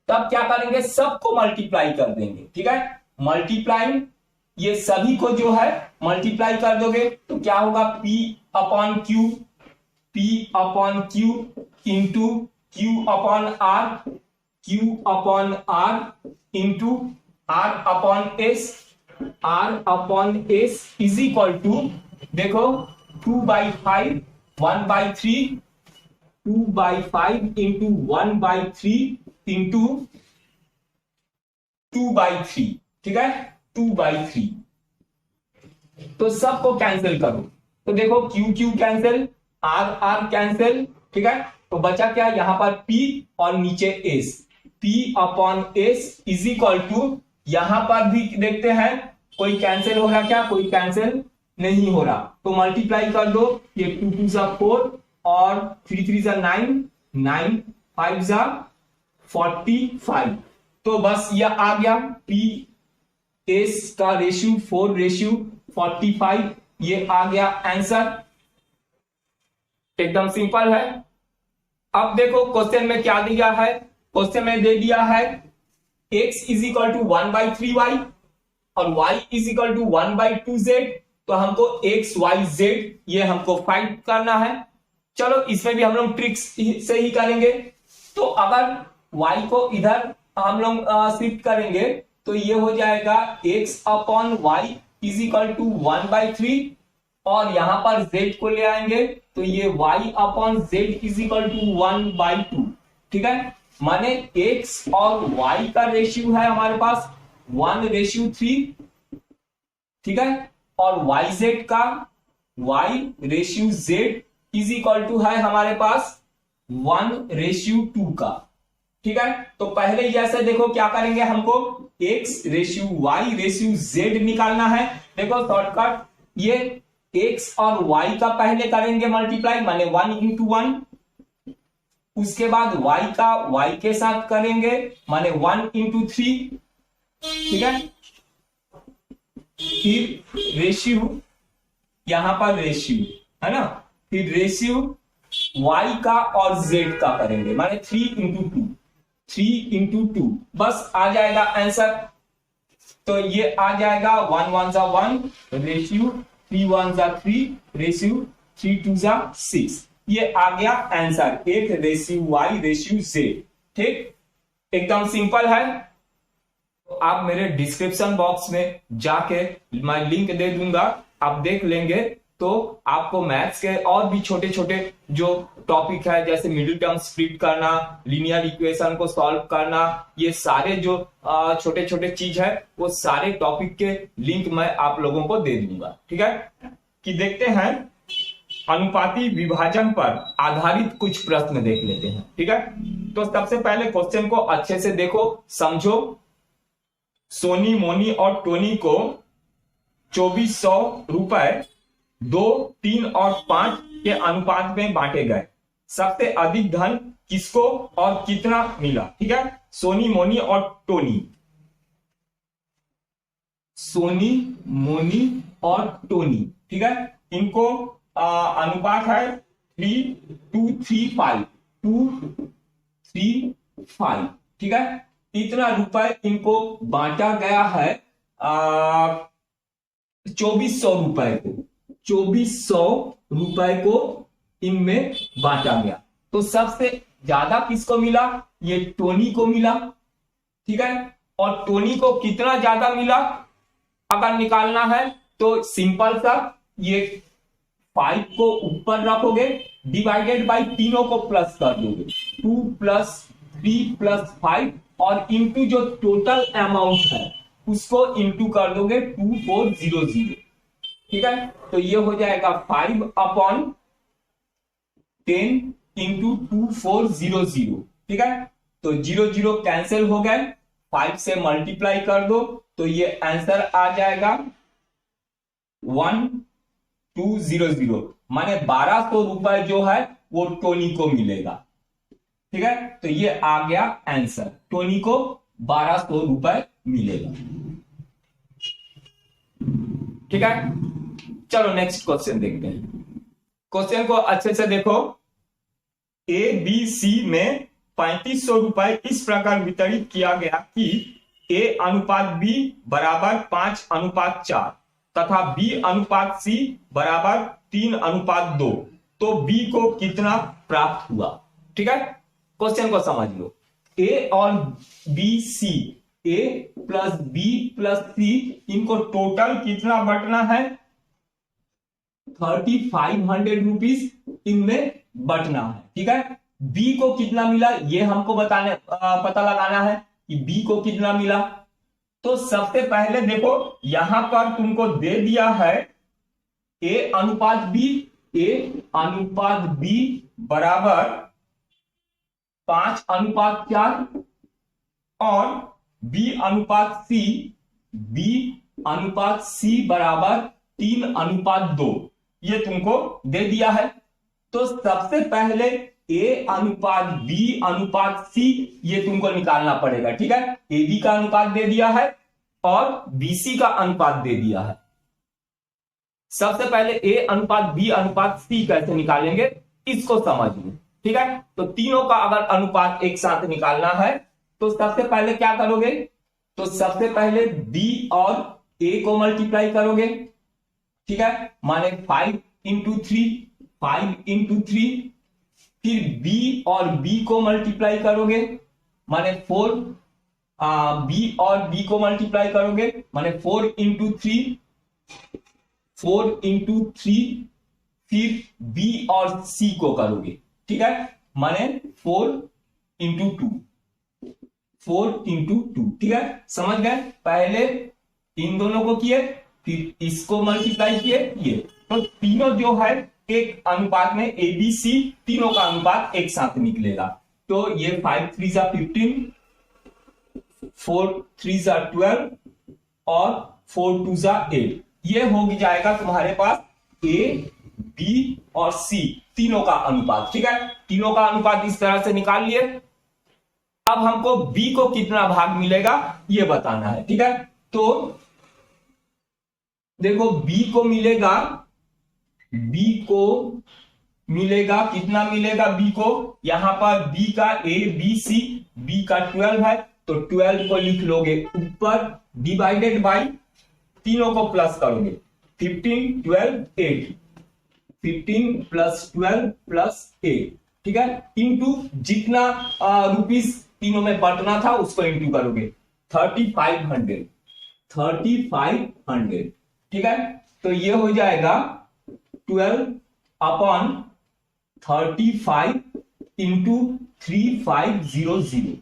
तब क्या करेंगे, सबको मल्टीप्लाई कर देंगे, ठीक है। मल्टीप्लाइंग, ये सभी को जो है मल्टीप्लाई कर दोगे तो क्या होगा, P upon Q, P upon Q into Q upon R, Q upon R into R upon S, R upon S is equal to, देखो 2/5, 1/3, 2/5 इंटू 1/3 इंटू 2/3, ठीक है, 2/3। तो सबको कैंसिल करो, तो देखो Q Q cancel, R R cancel, ठीक है। तो बचा क्या, यहां पर P और नीचे S, P upon S is equal to, यहां पर भी देखते हैं कोई कैंसिल हो रहा क्या, कोई कैंसिल नहीं हो रहा, तो मल्टीप्लाई कर दो, ये 2 2 जा 4 और 3 3 जा 9, 9 5 जा 45, तो बस ये आ गया P S का रेशियो 4:45, ये आ गया आंसर। एकदम सिंपल है। अब देखो क्वेश्चन में क्या दिया है, क्वेश्चन में दे दिया है x is equal to 1/3y और y is equal to 1/2z। तो हमको x y z ये हमको फाइंड करना है। चलो इसमें भी हम लोग ट्रिक्स से ही करेंगे। तो अगर y को इधर हम लोग शिफ्ट करेंगे तो ये हो जाएगा x upon y is equal to 1/3, और यहां पर z को ले आएंगे तो ये y upon z is equal to 1/2, ठीक है। माने x और y का रेशियो है हमारे पास 1:3, ठीक है, और yz का y/z इज इक्वल टू है हमारे पास 1:2 का, ठीक है। तो पहले जैसे देखो क्या करेंगे, हमको x/y/z निकालना है। देखो शॉर्टकट, ये x और y का पहले करेंगे मल्टीप्लाई, माने 1:1, उसके बाद y का y के साथ करेंगे माने 1:3, ठीक है। फिर रेशियो, यहां पर रेशियो है ना, फिर रेशियो y का और z का करेंगे माने 3:2, 3:2, बस आ जाएगा आंसर। तो ये आ जाएगा 1 1 जा 1 रेशियो 3 1 जा 3 रेशियो 3 2 जा 6, ये आ गया आंसर 1:y/z, ठीक। एकदम सिंपल है। तो आप मेरे डिस्क्रिप्शन बॉक्स में जाके मैं लिंक दे दूंगा, आप देख लेंगे तो आपको मैथ्स के और भी छोटे छोटे जो टॉपिक है, जैसे मिडिल टर्म स्प्लिट करना, लीनियर इक्वेशन को सॉल्व करना, ये सारे जो छोटे छोटे चीज है वो सारे टॉपिक के लिंक मैं आप लोगों को दे दूंगा, ठीक है। कि देखते हैं अनुपाती विभाजन पर आधारित कुछ प्रश्न देख लेते हैं। ठीक है, तो सबसे पहले क्वेश्चन को अच्छे से देखो, समझो। सोनी, मोनी और टोनी को 2400 रुपए 2, 3 और 5 के अनुपात में बांटे गए। सबसे अधिक धन किसको और कितना मिला? ठीक है, सोनी, मोनी और टोनी, सोनी, मोनी और टोनी। ठीक है, इनको अनुपात है 3:2:3:5, 2:3:5। ठीक है, इतना रुपए इनको बांटा गया है 2400 रुपए को, 2400 रुपए को इनमें बांटा गया। तो सबसे ज्यादा किसको मिला? ये टोनी को मिला। ठीक है, और टोनी को कितना ज्यादा मिला अगर निकालना है तो सिंपल सा, ये 5 को ऊपर रखोगे, डिवाइडेड बाई तीनों को प्लस कर दोगे, 2 + 3 + 5 और इंटू जो टोटल अमाउंट है उसको इंटू कर दोगे 2400। ठीक है, तो ये हो जाएगा 5/10 इंटू 2400। ठीक है, तो 0 कैंसिल हो गए, 5 से मल्टीप्लाई कर दो तो ये आंसर आ जाएगा 1200, माने 1200 रुपए जो है वो टोनी को मिलेगा। ठीक है, तो ये आ गया आंसर, टोनी को 1200 रुपए मिलेगा। ठीक है, चलो नेक्स्ट क्वेश्चन देखते हैं। क्वेश्चन को अच्छे से देखो। ए बी सी में 3500 रुपए इस प्रकार वितरित किया गया कि A अनुपात B बराबर 5:4 तथा B अनुपात C बराबर 3:2, तो B को कितना प्राप्त हुआ? ठीक है, क्वेश्चन को समझ लो। A और B C, A plus B plus C, इनको टोटल कितना बंटना है? 3500 रुपीज इनमें बंटना है। ठीक है, B को कितना मिला ये हमको पता लगाना है कि B को कितना मिला। तो सबसे पहले देखो, यहां पर तुमको दे दिया है A अनुपात B, A अनुपात B बराबर 5:4 और B अनुपात C, B अनुपात C बराबर 3:2, ये तुमको दे दिया है। तो सबसे पहले A अनुपात B अनुपात C ये तुमको निकालना पड़ेगा। ठीक है, AB का अनुपात दे दिया है और BC का अनुपात दे दिया है। सबसे पहले A अनुपात B अनुपात C कैसे निकालेंगे इसको समझ लो। ठीक है, तो तीनों का अगर अनुपात एक साथ निकालना है तो सबसे पहले क्या करोगे? तो सबसे पहले B और A को मल्टीप्लाई करोगे। ठीक है, माने 5 × 3, 5 × 3, फिर B और B को मल्टीप्लाई करोगे, माने 4, B और B को मल्टीप्लाई करोगे, माने 4 × 3, 4 × 3, फिर B और C को करोगे। ठीक है, माने 4 × 2, 4 × 2। ठीक है, समझ गए? पहले इन दोनों को किए, फिर इसको मल्टीप्लाई किए, ये तो तीनों जो है एक अनुपात में ABC, तीनों का अनुपात एक साथ निकलेगा। तो ये 5 3 15, 4 3 12 और 4 2 8, ये हो जाएगा तुम्हारे पास A, B और C तीनों का अनुपात। ठीक है, तीनों का अनुपात इस तरह से निकाल लिए। अब हमको B को कितना भाग मिलेगा ये बताना है। ठीक है, तो देखो B को मिलेगा कितना मिलेगा B को? यहां पर B का A B C, B का 12 है तो 12 को लिख लोगे ऊपर, डिवाइडेड बाई तीनों को प्लस करोगे, 15 12 8, 15 + 12 + 8। ठीक है, इंटू जितना रुपीस तीनों में बंटना था उसको इंटू करोगे, 3500। ठीक है, तो ये हो जाएगा 12/35 इंटू 3500।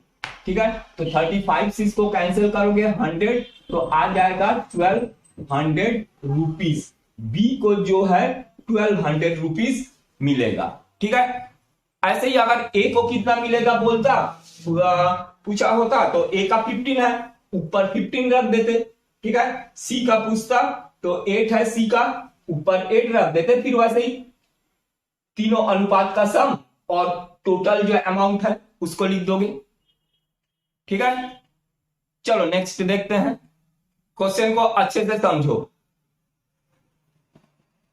ठीक है, तो 35 से इसको कैंसिल करोगे 100, तो आ जाएगा 1200 रुपीस। बी को जो है 1200 रुपीज मिलेगा। ठीक है, ऐसे ही अगर ए को कितना मिलेगा बोलता पूछा होता तो ए का 15 है, ऊपर 15 रख देते। ठीक है, सी का पूछता तो 8 है, सी का ऊपर 8 रख देते। फिर वैसे ही तीनों अनुपात का सम और टोटल जो अमाउंट है उसको लिख दोगे। ठीक है, चलो नेक्स्ट देखते हैं। क्वेश्चन को अच्छे से समझो।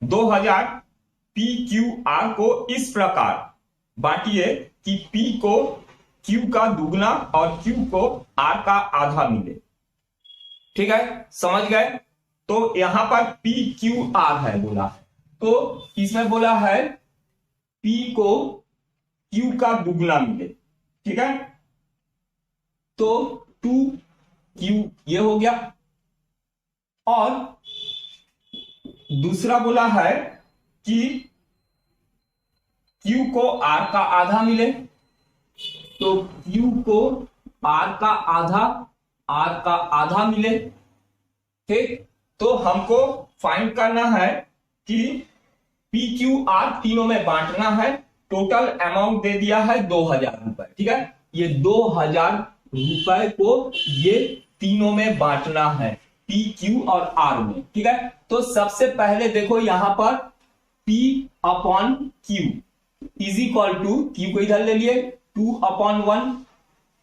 2000 पी क्यू आर को इस प्रकार बांटिए कि पी को क्यू का दुगना और क्यू को आर का आधा मिले। ठीक है, समझ गए। तो यहां पर पी क्यू आर है बोला, तो इसमें बोला है पी को क्यू का दुगना मिले। ठीक है, तो 2Q ये हो गया, और दूसरा बोला है कि Q को R का आधा मिले, तो Q को R का आधा मिले। ठीक, तो हमको फाइंड करना है कि PQR तीनों में बांटना है। टोटल अमाउंट दे दिया है 2000 रुपए। ठीक है, ये 2000 रुपए को ये तीनों में बांटना है, पी क्यू और आर में। ठीक है, तो सबसे पहले देखो यहां पर P upon q is equal to, q को इधर ले लिए 2/1,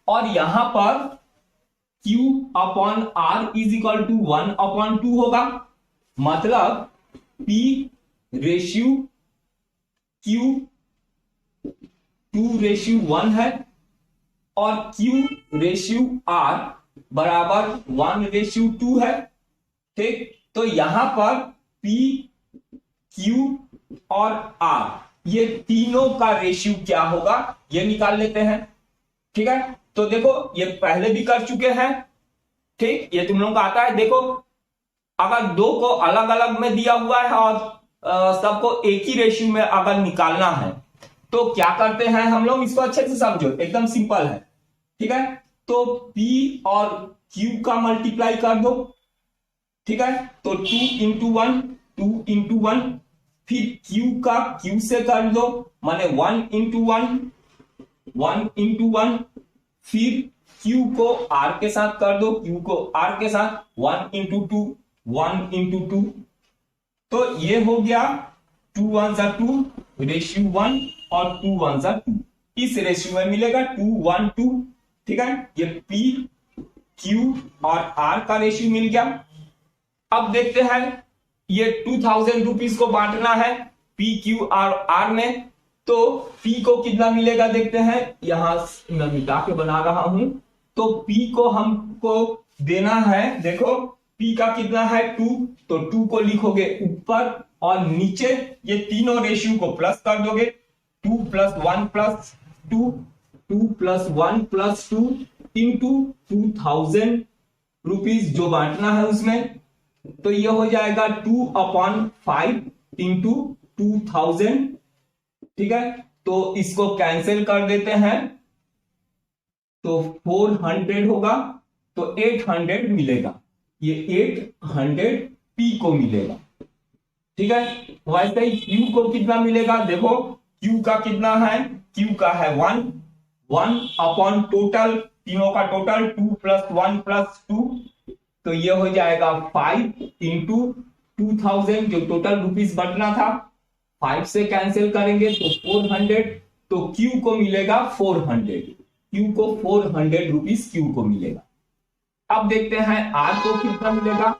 और यहां पर Q upon R is equal to 1/2 होगा। मतलब P रेशियो Q 2:1 है, और Q रेशियो R बराबर 1:2 है। ठीक, तो यहां पर P Q और R ये तीनों का रेशियो क्या होगा ये निकाल लेते हैं। ठीक है, तो देखो ये पहले भी कर चुके हैं। ठीक, ये तुम लोगों को आता है। देखो अगर दो को अलग अलग में दिया हुआ है और सबको एक ही रेशियो में अगर निकालना है तो क्या करते हैं हम लोग, इसको अच्छे से समझो, एकदम सिंपल है। ठीक है, तो P और Q का मल्टीप्लाई कर दो। ठीक है, तो 2 × 1, फिर Q का Q से कर दो, माने 1 × 1, फिर Q को R के साथ कर दो, Q को R के साथ 1 × 2, तो ये हो गया 2 1 2 रेशियो 1 और 2 1 2, इस रेशियो में मिलेगा 2 1 2। ठीक है, ये P Q और R का रेशियो मिल गया। अब देखते हैं ये 2000 रुपीज को बांटना है P Q और R में, तो P को कितना मिलेगा देखते हैं। यहां मैं मिटा के बना रहा हूं, तो P को हमको देना है, देखो P का कितना है 2, तो 2 को लिखोगे ऊपर और नीचे ये तीनों रेशियो को प्लस कर दोगे, 2 + 1 + 2, 2 + 1 + 2 इंटू 2000 रुपीज जो बांटना है उसमें, तो ये हो जाएगा 2/5 इंटू 2000। ठीक है, तो इसको कैंसिल कर देते हैं, तो 400 होगा, तो 800 मिलेगा। ये 800 P को मिलेगा। ठीक है, वैसे ही Q को कितना मिलेगा, देखो Q का कितना है, Q का है 1 अपॉन टोटल, तीनों का टोटल 2 + 1 + 2, तो ये हो जाएगा 5 इंटू 2000 जो टोटल रुपीस बटना था, 5 से कैंसिल करेंगे तो 400, तो Q को मिलेगा 400, Q को 400 रुपीस Q को मिलेगा। अब देखते हैं R को कितना मिलेगा।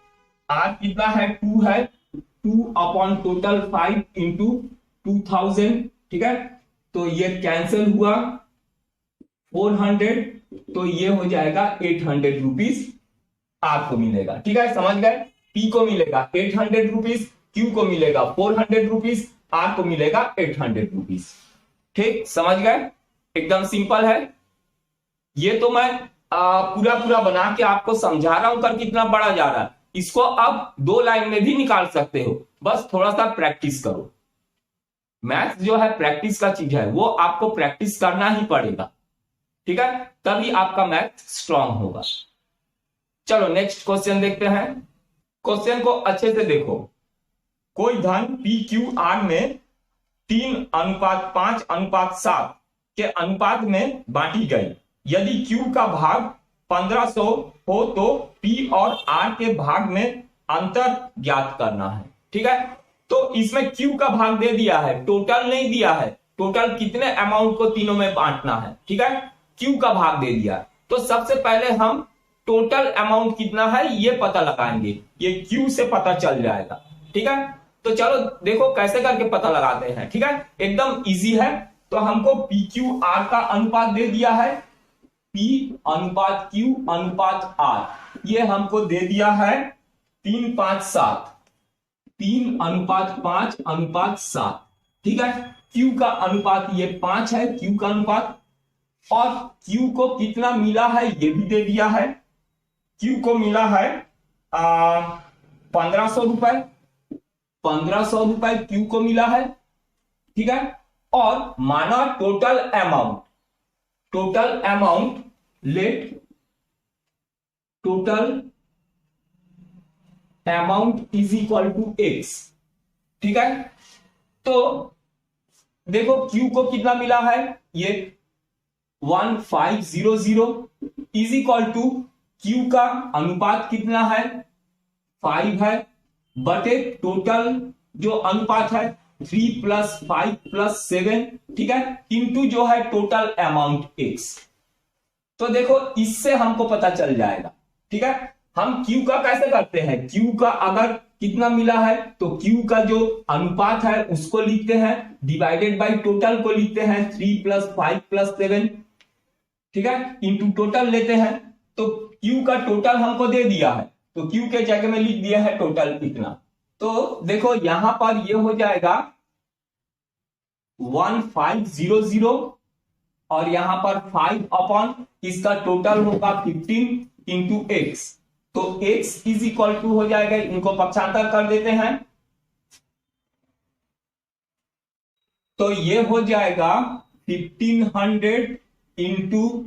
R कितना है 2 है, 2 अपॉन टोटल 5 इंटू 2000। ठीक है, तो ये कैंसिल हुआ 400, तो ये हो जाएगा 800 रुपीस R को मिलेगा। ठीक है, समझ गए। P को मिलेगा 800 रुपीस, Q को मिलेगा 400 रुपीस, R को मिलेगा 800 रुपीस। ठीक, समझ गए, एकदम सिंपल है। ये तो मैं पूरा बना के आपको समझा रहा हूं, कर कितना बड़ा जा रहा है। इसको अब 2 लाइन में भी निकाल सकते हो, बस थोड़ा सा प्रैक्टिस करो। मैथ्स जो है प्रैक्टिस का चीज है, वो आपको प्रैक्टिस करना ही पड़ेगा। ठीक है, तभी आपका मैथ स्ट्रांग होगा। चलो नेक्स्ट क्वेश्चन देखते हैं। क्वेश्चन को अच्छे से देखो। कोई धन पी क्यू आर में 3:5:7 के अनुपात में बांटी गई। यदि क्यू का भाग 1500 हो तो पी और आर के भाग में अंतर ज्ञात करना है। ठीक है, तो इसमें क्यू का भाग दे दिया है, टोटल नहीं दिया है, टोटल कितने अमाउंट को तीनों में बांटना है। ठीक है, क्यू का भाग दे दिया। तो सबसे पहले हम टोटल अमाउंट कितना है ये पता लगाएंगे, ये क्यू से पता चल जाएगा। ठीक है, तो चलो देखो कैसे करके पता लगाते हैं। ठीक है, एकदम इजी है। तो हमको पी क्यू आर का अनुपात दे दिया है, पी अनुपात क्यू अनुपात आर, ये हमको दे दिया है 3:5:7, 3:5:7। ठीक है, क्यू का अनुपात ये 5 है, क्यू का अनुपात, और क्यू को कितना मिला है ये भी दे दिया है। क्यू को मिला है 1500 रुपए, 1500 रुपए क्यू को मिला है। ठीक है, और माना total amount let total amount is equal to x. ठीक है, तो देखो क्यू को कितना मिला है, ये 1500 इज इक्वल टू क्यू का अनुपात कितना है 5 है, बटे टोटल जो अनुपात है 3 + 5 + 7। ठीक है, इंटू जो है टोटल अमाउंट एक्स। तो देखो इससे हमको पता चल जाएगा। ठीक है, हम क्यू का कैसे करते हैं, क्यू का अगर कितना मिला है तो क्यू का जो अनुपात है उसको लिखते हैं, डिवाइडेड बाय टोटल को लिखते हैं 3 + 5 + 7। ठीक है, इंटू टोटल लेते हैं। तो क्यू का टोटल हमको दे दिया है, तो क्यू के जगह में लिख दिया है टोटल कितना। तो देखो यहां पर ये हो जाएगा 1500, और यहां पर 5 अपॉन इसका टोटल होगा 15 इंटू एक्स। तो x इज इक्वल टू हो जाएगा, इनको पक्षांतर कर देते हैं, तो ये हो जाएगा 1500 इंटू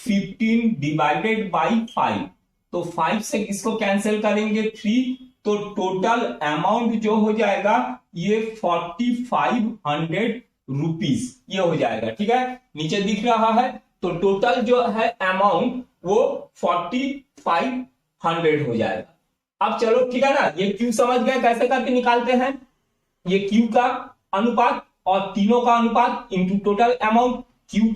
15 डिवाइडेड बाई 5। तो 5 से इसको कैंसिल करेंगे 3, तो टोटल अमाउंट जो हो जाएगा ये 4500 रुपीज ये हो जाएगा। ठीक है, नीचे दिख रहा है, तो टोटल जो है अमाउंट वो 4500 हो जाएगा। अब चलो ठीक है ना, ये क्यू समझ गए कैसे करके निकालते हैं, ये क्यू का अनुपात और तीनों का अनुपात इंटू टोटल अमाउंट। क्यू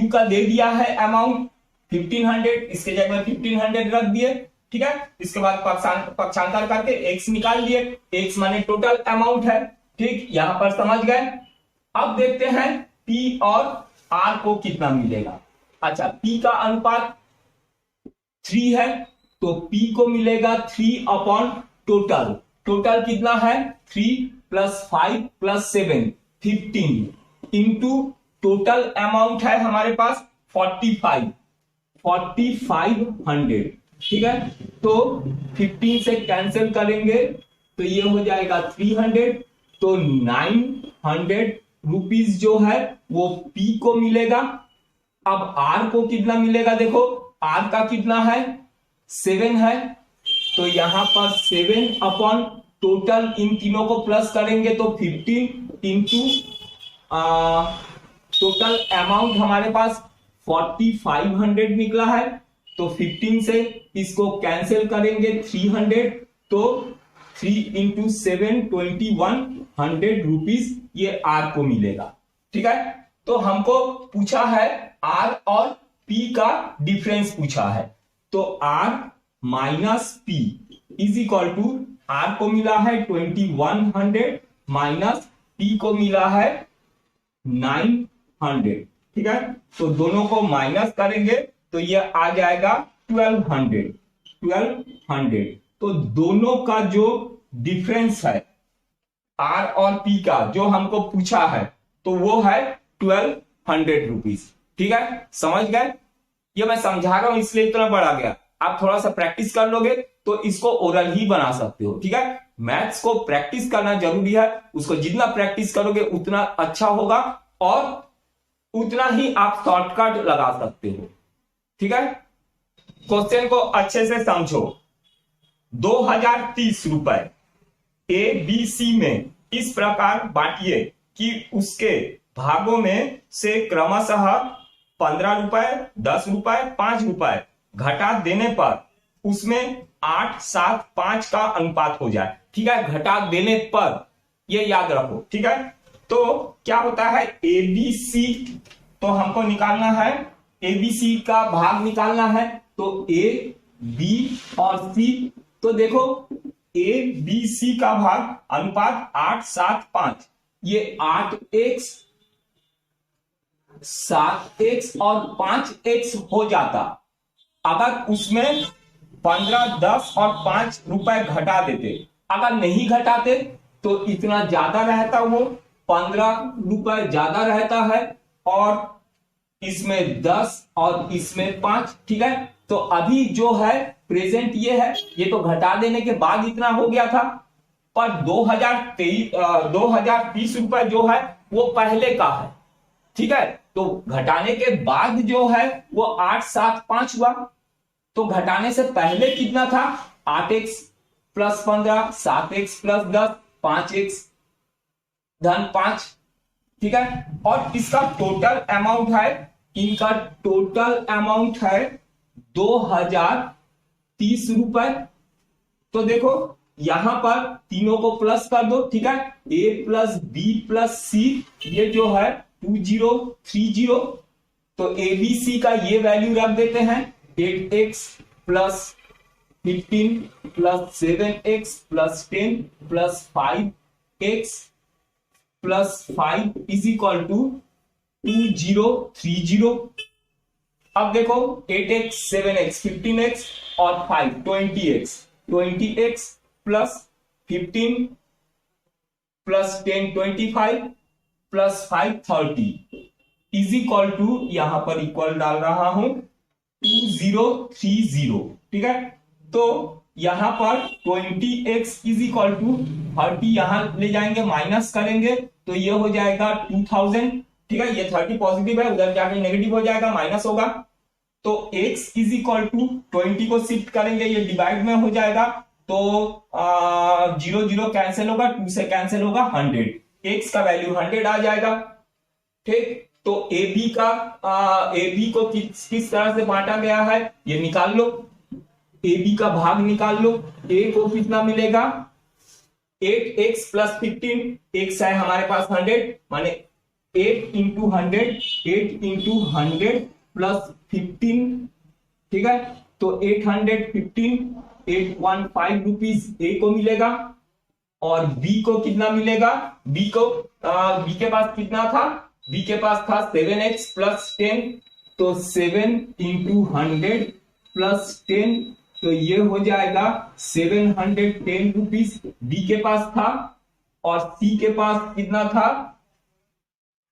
का दे दिया है अमाउंट 1500, इसके जगह में 1500 रख दिए। ठीक है, इसके बाद पक्षांतर करके एक्स निकाल लिए, एक्स माने टोटल अमाउंट है। ठीक, यहां पर समझ गए। अब देखते हैं पी और आर को कितना मिलेगा। अच्छा, पी का अनुपात 3 है, तो पी को मिलेगा 3 अपॉन टोटल। टोटल कितना है 3 + 5 + 7 15 इंटू टोटल अमाउंट है हमारे पास 4500। ठीक है, तो 15 से कैंसिल करेंगे तो ये हो जाएगा 300, तो 900 रुपीज जो है वो पी को मिलेगा। अब आर को कितना मिलेगा, देखो आर का कितना है 7 है, तो यहां पर 7 अपॉन टोटल, इन तीनों को प्लस करेंगे तो 15 इंटू टोटल अमाउंट हमारे पास 4500 निकला है, तो 15 से इसको कैंसिल करेंगे 300, तो 3 इंटू 7 2100 रुपीज ये आर को मिलेगा। ठीक है, तो हमको पूछा है आर और पी का डिफरेंस पूछा है, तो R minus P is equal to, R को मिला है 2100 माइनस पी को मिला है 900। ठीक है, तो दोनों को माइनस करेंगे तो ये आ जाएगा 1200। तो दोनों का जो डिफरेंस है आर और पी का जो हमको पूछा है, तो वो है 1200 रुपीज। ठीक है, समझ गए। ये मैं समझा रहा हूं इसलिए इतना बड़ा गया, आप थोड़ा सा प्रैक्टिस कर लोगे तो इसको ओरल ही बना सकते हो। ठीक है, मैथ्स को प्रैक्टिस करना जरूरी है, उसको जितना प्रैक्टिस करोगे उतना अच्छा होगा और उतना ही आप शॉर्टकट लगा सकते हो। ठीक है, क्वेश्चन को अच्छे से समझो। 2030 रुपए ए बी सी में इस प्रकार बांटिए कि उसके भागों में से क्रमशः 15 रुपए, 10 रुपए, 5 रुपए घटा देने पर उसमें 8, 7, 5 का अनुपात हो जाए। ठीक है, घटा देने पर, ये याद रखो। ठीक है, तो क्या होता है एबीसी, तो हमको निकालना है एबीसी का भाग निकालना है, तो ए बी और सी, तो देखो ए बी सी का भाग अनुपात 8, 7, 5, ये 8x 7x और 5x हो जाता अगर उसमें 15, 10 और 5 रुपए घटा देते। अगर नहीं घटाते तो इतना ज्यादा रहता, वो 15 रुपए ज्यादा रहता है और इसमें 10 और इसमें 5। ठीक है, तो अभी जो है प्रेजेंट ये है, ये तो घटा देने के बाद इतना हो गया था, पर 2030 रुपए जो है वो पहले का है। ठीक है, तो घटाने के बाद जो है वो 8, 7, 5 हुआ, तो घटाने से पहले कितना था 8x plus 15, 7x plus 10, 5x धन 5। ठीक है, और इसका टोटल अमाउंट है, इनका टोटल अमाउंट है 2030 रुपए। तो देखो यहां पर तीनों को प्लस कर दो। ठीक है, ए प्लस बी प्लस सी, ये जो है 2030, तो एबीसी का ये वैल्यू रख देते हैं 8x plus 15 plus 7x plus 10 plus 5x plus 5 is equal to 2030। अब देखो 8x 7x 15x और 5 20x plus 15 plus 10 25 plus 5 30 is equal to, यहां पर इक्वल डाल रहा हूं 2030। ठीक है, तो यहां पर 20x इज इक्वल टू 30, यहां ले जाएंगे माइनस करेंगे तो ये हो जाएगा 2000। ठीक है, ये 30 पॉजिटिव है, उधर जाके नेगेटिव हो जाएगा, माइनस होगा, तो x इज इक्वल टू 20 को शिफ्ट करेंगे, ये डिवाइड में हो जाएगा, तो 0 0 कैंसिल होगा, 2 से कैंसिल होगा 100, x का वैल्यू 100 आ जाएगा। ठीक, तो AB को किस तरह से बांटा गया है ये निकाल लो, AB का भाग निकाल लो। A को कितना मिलेगा 8x प्लस 15, x है हमारे पास 100, माने 8 इंटू 100 प्लस 15। ठीक है, तो 815 815 रुपीज ए को मिलेगा, और बी को कितना मिलेगा, बी के पास कितना था, बी के पास था 7x प्लस 10, तो 7 इंटू 100 प्लस 10, तो ये हो जाएगा 710 रुपीज बी के पास था, और सी के पास कितना था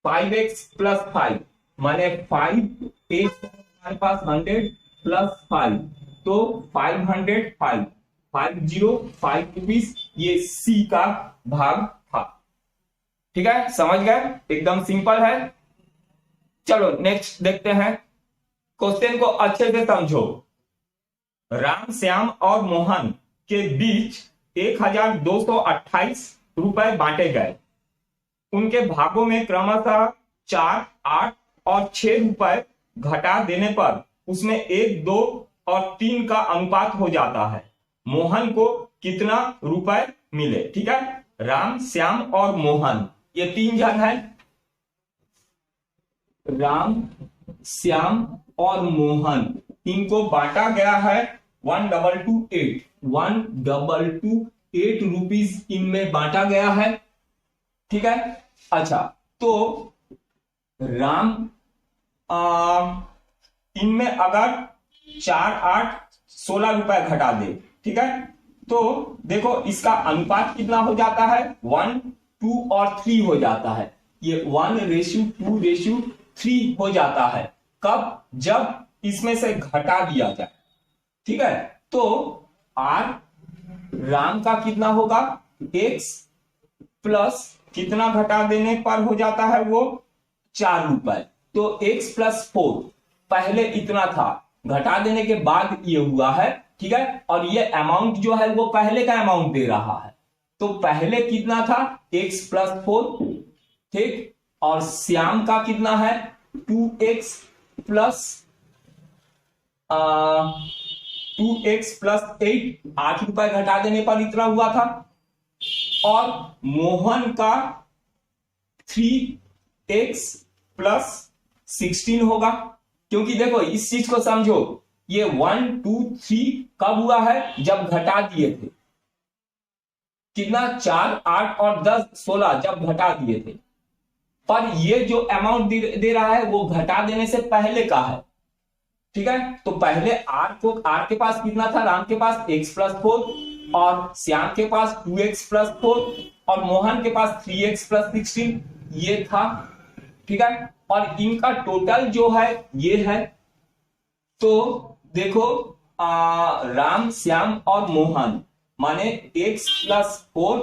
5x प्लस 5, माने 5x हमारे पास 100 प्लस 5, तो 505 रुपीज ये सी का भाग था। ठीक है, समझ गए, एकदम सिंपल है। चलो नेक्स्ट देखते हैं, क्वेश्चन को अच्छे से समझो। राम, श्याम और मोहन के बीच 1228 रुपए बांटे गए, उनके भागों में क्रमशः 4, 8 और 6 रुपए घटा देने पर उसमें 1, 2 और 3 का अनुपात हो जाता है। मोहन को कितना रुपए मिले? ठीक है, राम, श्याम और मोहन ये 3 जन है, राम, श्याम और मोहन, इनको बांटा गया है 1228 रुपीज इनमें बांटा गया है। ठीक है, अच्छा, तो राम इनमें अगर 4, 8, 16 रुपए घटा दे, ठीक है, तो देखो इसका अनुपात कितना हो जाता है 1, 2 और 3 हो जाता है, ये 1:2:3 हो जाता है। कब? जब इसमें से घटा दिया जाए। ठीक है, तो आर राम का कितना होगा x प्लस कितना घटा देने पर हो जाता है वो 4 रुपए, तो x प्लस 4 पहले इतना था, घटा देने के बाद ये हुआ है। ठीक है, और ये अमाउंट जो है वो पहले का अमाउंट दे रहा है, तो पहले कितना था x+4, ठीक, और श्याम का कितना है 2x प्लस 2x+8, 8 रुपए घटा देने पर इतना हुआ था। और मोहन का 3x+16 होगा, क्योंकि देखो इस चीज को समझो, ये 1 2 3 कब हुआ है जब घटा दिए थे, कितना 4 8 और 10 16 जब घटा दिए थे। पर ये जो अमाउंट दे रहा है वो घटा देने से पहले का है, ठीक है। तो पहले आर के पास कितना था, राम के पास x+4 और श्याम के पास 2x+4 और मोहन के पास 3x+16 ये था, ठीक है। और इनका टोटल जो है ये है। तो देखो राम, श्याम और मोहन माने x+4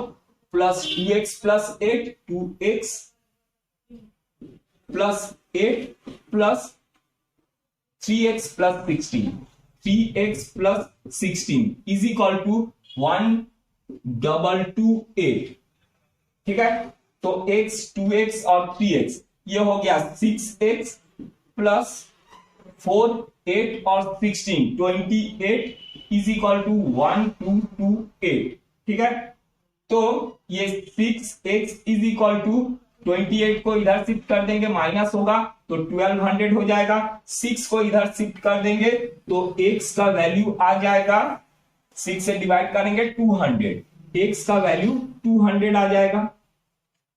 plus 2x+8, 2x+8 plus 3x+16 is equal to 1228, ठीक है। तो x, 2x और 3x ये हो गया 6x प्लस 4 8 और 16 28 इज इक्वल टू 1228, ठीक है। तो ये 6x इज इक्वल टू 28 को इधर शिफ्ट कर देंगे माइनस होगा तो 1200 हो जाएगा, 6 को इधर शिफ्ट कर देंगे तो x का वैल्यू आ जाएगा, 6 से डिवाइड करेंगे 200, x का वैल्यू 200 आ जाएगा,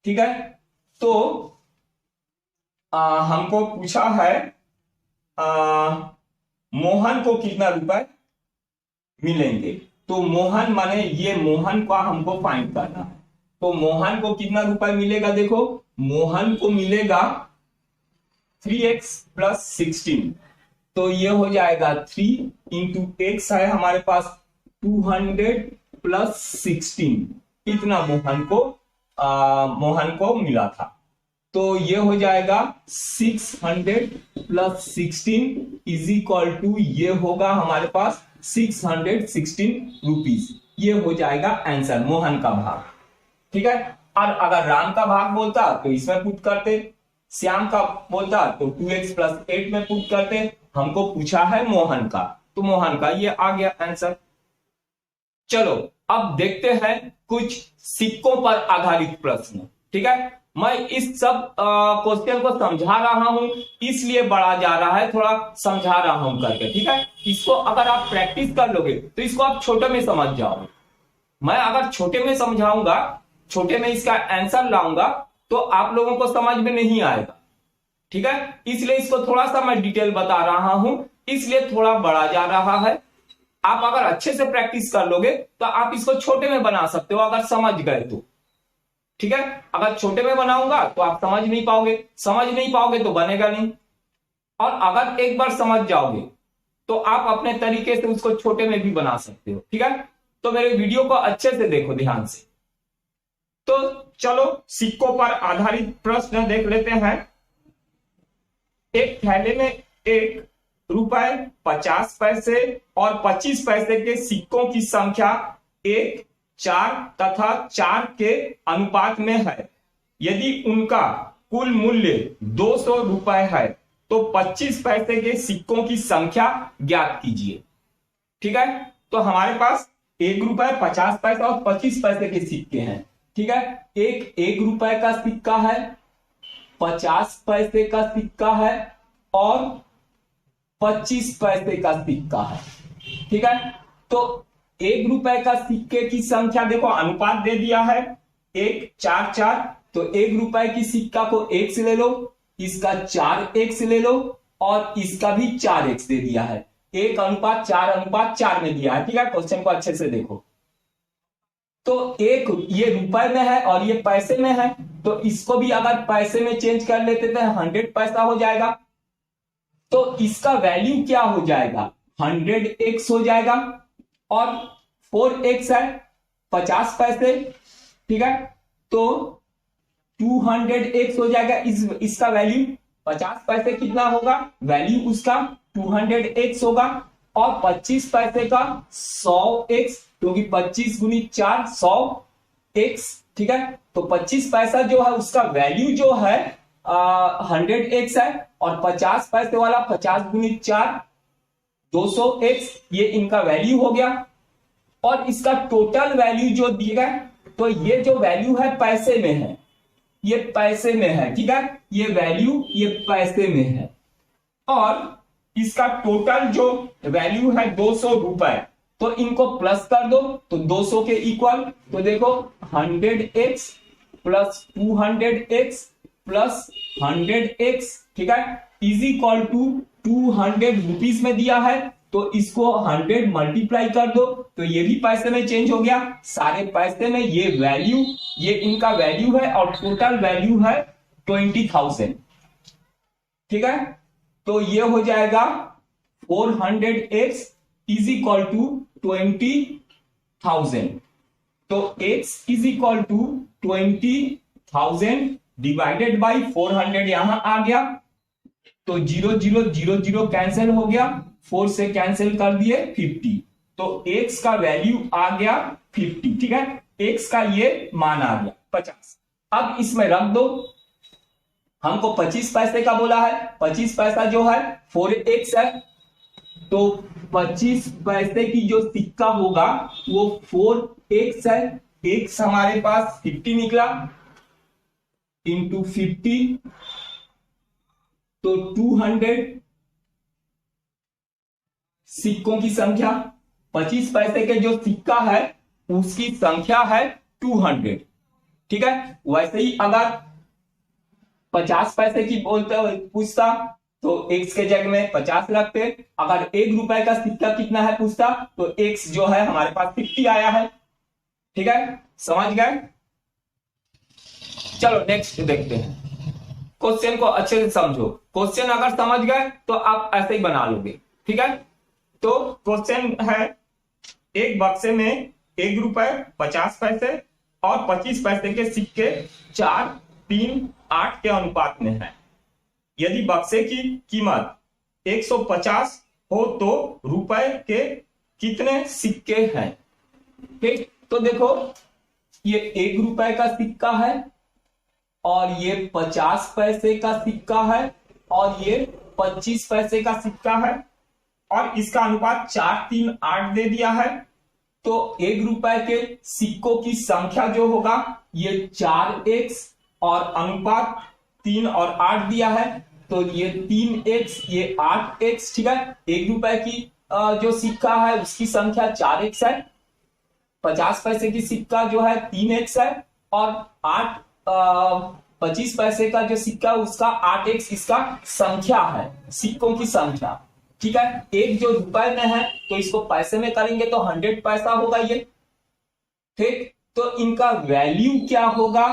ठीक है। तो हमको पूछा है मोहन को कितना रुपए मिलेंगे। तो मोहन माने ये मोहन का हमको फाइंड करना है। तो मोहन को कितना रुपए मिलेगा, देखो मोहन को मिलेगा 3x+16, तो ये हो जाएगा 3 इंटू x है हमारे पास 200+16, इतना मोहन को मिला था। तो ये हो जाएगा 600+16 इज इक्वल टू ये होगा हमारे पास 616 रुपीज, ये हो जाएगा आंसर मोहन का भाग, ठीक है। और अगर राम का भाग बोलता तो इसमें पुट करते, श्याम का बोलता तो 2x+8 में पुट करते, हमको पूछा है मोहन का, तो मोहन का ये आ गया आंसर। चलो अब देखते हैं कुछ सिक्कों पर आधारित प्रश्न, ठीक है। मैं इस सब क्वेश्चन को समझा रहा हूं इसलिए बड़ा जा रहा है, थोड़ा समझा रहा हूं करके, ठीक है। इसको अगर आप प्रैक्टिस कर लोगे तो इसको आप छोटे में समझ जाओगे। मैं अगर छोटे में समझाऊंगा, छोटे में इसका आंसर लाऊंगा तो आप लोगों को समझ में नहीं आएगा, ठीक है। इसलिए इसको थोड़ा सा मैं डिटेल बता रहा हूं, इसलिए थोड़ा बड़ा जा रहा है। आप अगर अच्छे से प्रैक्टिस कर लोगे तो आप इसको छोटे में बना सकते हो अगर समझ गए तो, ठीक है। अगर छोटे में बनाऊंगा तो आप समझ नहीं पाओगे तो बनेगा नहीं। और अगर एक बार समझ जाओगे तो आप अपने तरीके से उसको छोटे में भी बना सकते हो, ठीक है। तो मेरे वीडियो को अच्छे से देखो ध्यान से। तो चलो सिक्कों पर आधारित प्रश्न देख लेते हैं। एक थैले में 1 रुपए 50 पैसे और 25 पैसे के सिक्कों की संख्या 1 4 तथा 4 के अनुपात में है। यदि उनका कुल मूल्य 200 रुपए है तो 25 पैसे के सिक्कों की संख्या ज्ञात कीजिए, ठीक है। तो हमारे पास 1 रुपए 50 पैसे और 25 पैसे के सिक्के हैं, ठीक है। एक 1 रुपए का सिक्का है, 50 पैसे का सिक्का है और 25 पैसे का सिक्का है, ठीक है। तो 1 रुपए का सिक्के की संख्या देखो अनुपात दे दिया है 1 4 4, तो 1 रुपए की सिक्का को 1 से ले लो, इसका 4x ले लो और इसका भी 4x दे दिया है, 1:4:4 में दिया है, ठीक है। क्वेश्चन को अच्छे से देखो। तो एक ये रुपए में है और ये पैसे में है, तो इसको भी अगर पैसे में चेंज कर लेते तो 100 पैसा हो जाएगा। तो इसका वैल्यू क्या हो जाएगा, 100x हो जाएगा और 4x है 50 पैसे, ठीक है। तो 200x हो जाएगा, इसका वैल्यू 50 पैसे कितना होगा, वैल्यू उसका 200x होगा और 25 पैसे का 100x, क्योंकि 25 गुनी 4 100 एक्स, ठीक है। तो 25 पैसा जो है उसका वैल्यू जो है 100x है, और 50 पैसे वाला 50 गुणित 4 200x, ये इनका वैल्यू हो गया। और इसका टोटल वैल्यू जो दिया है, तो ये जो वैल्यू है पैसे में है, ये पैसे में है, ठीक है। ये वैल्यू ये पैसे में है, और इसका टोटल जो वैल्यू है 200 रुपए। तो इनको प्लस कर दो तो 200 के इक्वल, तो देखो 100x plus 200x plus 100x, ठीक है, इज इक्वल टू 200 रुपीज में दिया है। तो इसको 100 मल्टीप्लाई कर दो तो ये भी पैसे में चेंज हो गया, सारे पैसे में। ये वैल्यू, ये इनका वैल्यू है, और टोटल वैल्यू है 20,000, ठीक है। तो ये हो जाएगा 400x इज इक्वल टू 20,000। तो x is equal to 20,000 divided by 400 यहां आ गया, तो 0 0 0 0 कैंसिल हो गया, 4 से कैंसिल कर दिए 50। तो x का वैल्यू आ गया 50, ठीक है। x का ये मान आ गया 50। अब इसमें रख दो, हमको 25 पैसे का बोला है, 25 पैसा जो है 4x है, तो 25 पैसे की जो सिक्का होगा वो 4x है। x हमारे पास 50 निकला, इंटू 50, तो 200 सिक्कों की संख्या। 25 पैसे के जो सिक्का है उसकी संख्या है 200, ठीक है। वैसे ही अगर 50 पैसे की बोलते पूछता तो x के जगह में 50 रखते। अगर 1 रुपए का सिक्का कितना है पूछता तो x जो है हमारे पास 50 आया है, ठीक है। समझ गए? चलो नेक्स्ट देखते हैं। क्वेश्चन को अच्छे से समझो, क्वेश्चन अगर समझ गए तो आप ऐसे ही बना लोगे, ठीक है। तो क्वेश्चन है, एक बक्से में 1 रुपए 50 पैसे और 25 पैसे के सिक्के 4, 3, 8 के अनुपात में है। यदि बक्से की कीमत 150 हो तो रुपए के कितने सिक्के हैं? ठीक, तो देखो ये 1 रुपए का सिक्का है, और ये 50 पैसे का सिक्का है, और ये 25 पैसे का सिक्का है, और इसका अनुपात 4, 3, 8 दे दिया है। तो 1 रुपए के सिक्कों की संख्या जो होगा ये 4x, और अनुपात 3 और 8 दिया है, तो ये 3x, ये 8x, ठीक है। 1 रुपए की जो सिक्का है उसकी संख्या 4x है, 50 पैसे की सिक्का जो है 3x है, और 25 पैसे का जो सिक्का उसका 8x इसका संख्या है, सिक्कों की संख्या, ठीक है। एक जो रुपए में है तो इसको पैसे में करेंगे तो 100 पैसा होगा ये, ठीक। तो इनका वैल्यू क्या होगा?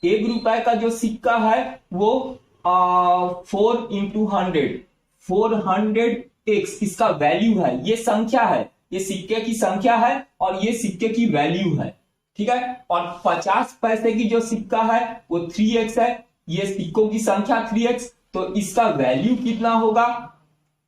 1 रुपए का जो सिक्का है वो 4 इंटू 100, 400x इसका वैल्यू है, ये संख्या है, ये सिक्के की संख्या है, और ये सिक्के की वैल्यू है, ठीक है। और 50 पैसे की जो सिक्का है वो 3x है, ये सिक्कों की संख्या 3x, तो इसका वैल्यू कितना होगा?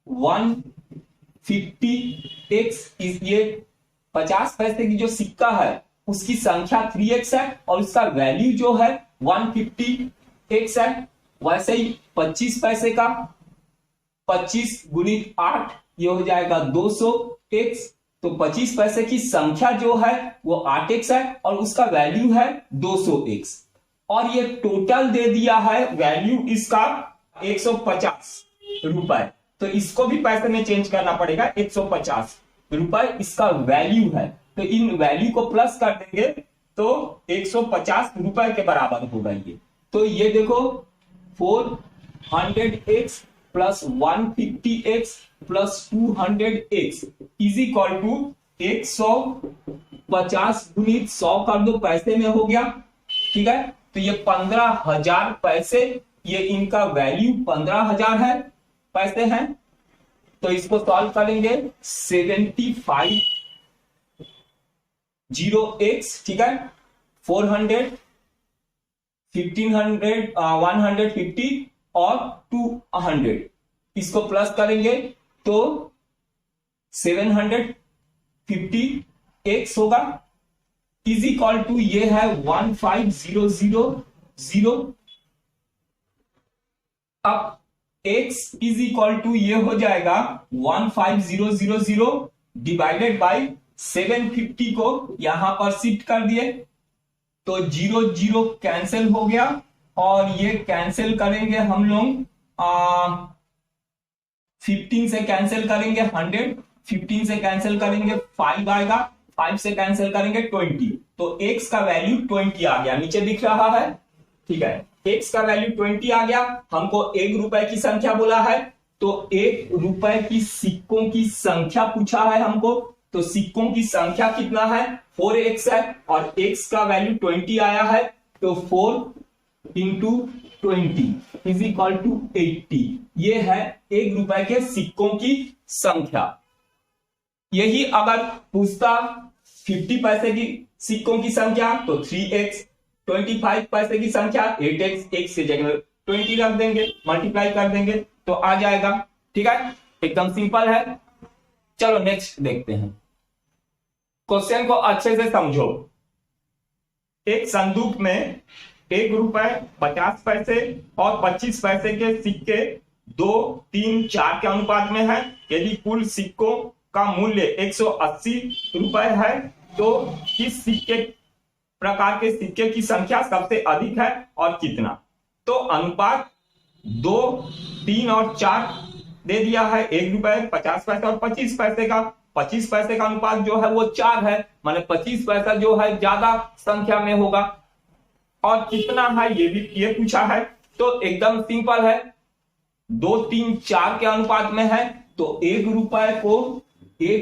150x। ये 50 पैसे की जो सिक्का है उसकी संख्या 3x है, और उसका वैल्यू जो है 150x है। वैसे ही 25 पैसे का 25 गुणित 8 ये हो जाएगा 200x। तो 25 पैसे की संख्या जो है वो 8x है, और उसका वैल्यू है 200x। और ये टोटल दे दिया है वैल्यू इसका 150 रुपए, तो इसको भी पैसे में चेंज करना पड़ेगा। 150 रुपए इसका वैल्यू है, तो इन वैल्यू को प्लस कर देंगे तो 150 रुपए के बराबर होगा ये। तो ये देखो 400x plus 150x plus 200x is equal to 150 गुणित 100 कर दो, पैसे में हो गया, ठीक है। तो ये 15,000 पैसे, ये इनका वैल्यू 15,000 है, पैसे हैं। तो इसको सॉल्व करेंगे 75 0x, ठीक है। 400, 1500, 150 और 200, इसको प्लस करेंगे तो 750x होगा, इज इक्वल टू ये है 15,000। अब x इज इक्वल टू ये हो जाएगा 15,000 डिवाइडेड बाई 750 को यहां पर शिफ्ट कर दिए तो 0 0 कैंसिल हो गया और ये कैंसिल करेंगे हम लोग 15 से कैंसिल करेंगे 100, 15 से कैंसिल करेंगे 5 आएगा, 5 से कैंसिल करेंगे 20, तो x का वैल्यू 20 आ गया, नीचे दिख रहा है। ठीक है, x का वैल्यू 20 आ गया। हमको 1 रुपए की संख्या बोला है तो 1 रुपए की सिक्कों की संख्या पूछा है हमको, तो सिक्कों की संख्या कितना है 4x है और x का वैल्यू 20 आया है तो 4 इंटू 20 इज इक्वल टू 80। ये है 1 रुपए के सिक्कों की संख्या। यही अगर पूछता 50 पैसे की सिक्कों की संख्या तो 3x, 25 पैसे की संख्या 8x, x से जगह 20 रख देंगे, मल्टीप्लाई कर देंगे तो आ जाएगा। ठीक है, एकदम सिंपल है। चलो नेक्स्ट देखते हैं। क्वेश्चन को अच्छे से समझो। एक संदूक में 1 रुपए 50 पैसे और 25 पैसे के सिक्के 2, 3, 4 के अनुपात में है। यदि कुल सिक्कों का मूल्य 180 रुपए है तो किस सिक्के प्रकार के सिक्के की संख्या सबसे अधिक है और कितना? तो अनुपात 2, 3 और 4 दे दिया है। 1 रुपए 50 पैसे और 25 पैसे का, 25 पैसे का अनुपात जो है वो 4 है, माने 25 पैसा जो है ज्यादा संख्या में होगा। और कितना है ये पूछा है, तो एकदम सिंपल है, 2, 3, 4 के अनुपात में है तो 1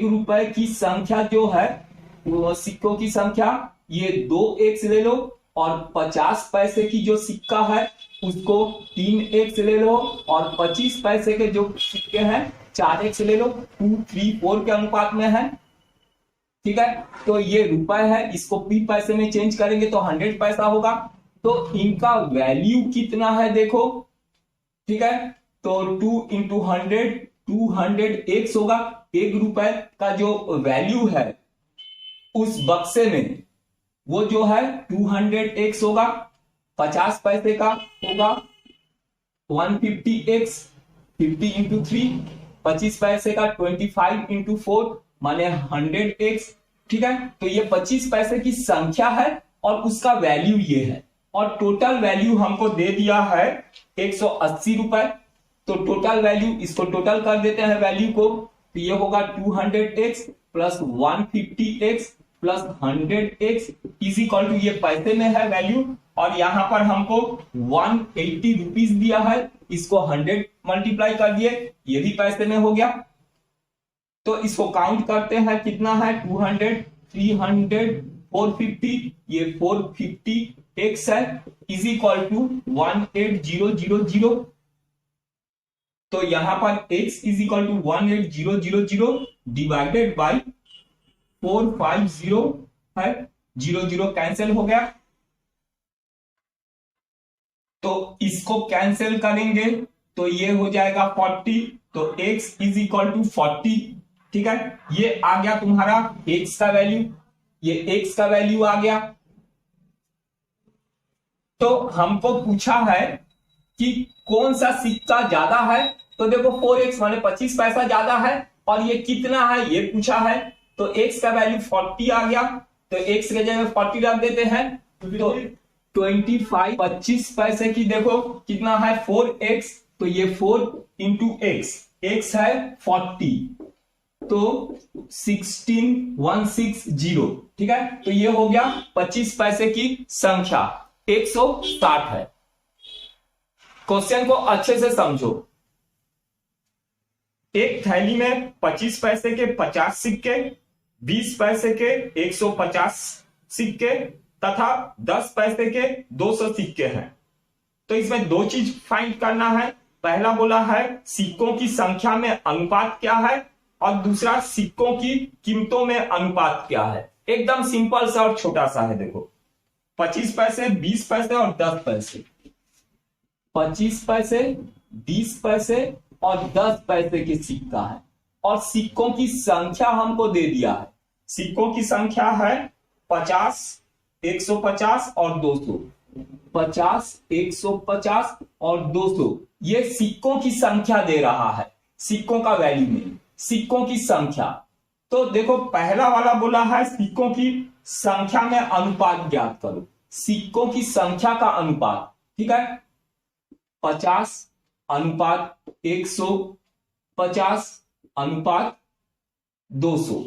रुपए की संख्या जो है वो सिक्कों की संख्या ये 2x ले लो और 50 पैसे की जो सिक्का है उसको 3x ले लो और 25 पैसे के जो सिक्के हैं 4x ले लो, 2, 3, 4 के अनुपात में है। ठीक है, तो ये रुपए है, इसको p पैसे में चेंज करेंगे तो 100 पैसा होगा। तो इनका वैल्यू कितना है देखो। ठीक है, तो 2 इंटू 100 200x होगा। 1 रुपए का जो वैल्यू है उस बक्से में वो जो है 200x होगा। 50 पैसे का होगा 150x, 50 इंटू 3, 25 पैसे का 25 इंटू 4 माने 100x। ठीक है, तो ये 25 पैसे की संख्या है और उसका वैल्यू ये है और टोटल वैल्यू हमको दे दिया है 180 रुपए। तो टोटल वैल्यू, इसको टोटल कर देते हैं वैल्यू को, तो ये होगा 200x plus 150x plus 100x is equal to, ये पैसे में है वैल्यू और यहां पर हमको 180 रुपीज दिया है, इसको 100 मल्टीप्लाई कर दिए, ये भी पैसे में हो गया। तो इसको काउंट करते हैं, कितना है 200, 300, 450, ये 450x है इज इक्वल टू 18000। तो यहां पर x is equal to 18000 divided by 450 है, 0 कैंसिल हो गया तो इसको कैंसिल करेंगे तो ये हो जाएगा 40, तो x इज इक्वल टू 40। ठीक है, ये आ गया तुम्हारा x का वैल्यू, ये x का वैल्यू आ गया। तो हमको पूछा है कि कौन सा सिक्का ज्यादा है, तो देखो 4x माने 25 पैसा ज्यादा है और ये कितना है ये पूछा है, तो x का वैल्यू 40 आ गया, तो x के जगह 40 रख देते हैं। तो 25 पैसे की देखो कितना है 4x, तो ये 4 इंटू x है 40, तो 16160। ठीक है, तो ये हो गया 25 पैसे की संख्या 160 है। क्वेश्चन को अच्छे से समझो। एक थैली में 25 पैसे के 50 सिक्के, 20 पैसे के 150 सिक्के तथा 10 पैसे के 200 सिक्के हैं। तो इसमें दो चीज फाइंड करना है। पहला बोला है सिक्कों की संख्या में अनुपात क्या है और दूसरा सिक्कों की कीमतों में अनुपात क्या है। एकदम सिंपल सा और छोटा सा है। देखो 25 पैसे, 20 पैसे और 10 पैसे, 25 पैसे, 20 पैसे और 10 पैसे की सिक्का है और सिक्कों की संख्या हमको दे दिया है। सिक्कों की संख्या है 50, 150 और 200। 50, 150 और 200 ये सिक्कों की संख्या दे रहा है, सिक्कों का वैल्यू नहीं, सिक्कों की संख्या। तो देखो पहला वाला बोला है सिक्कों की संख्या में अनुपात ज्ञात करो, सिक्कों की संख्या का अनुपात, ठीक है। 50 अनुपात 150 अनुपात 200,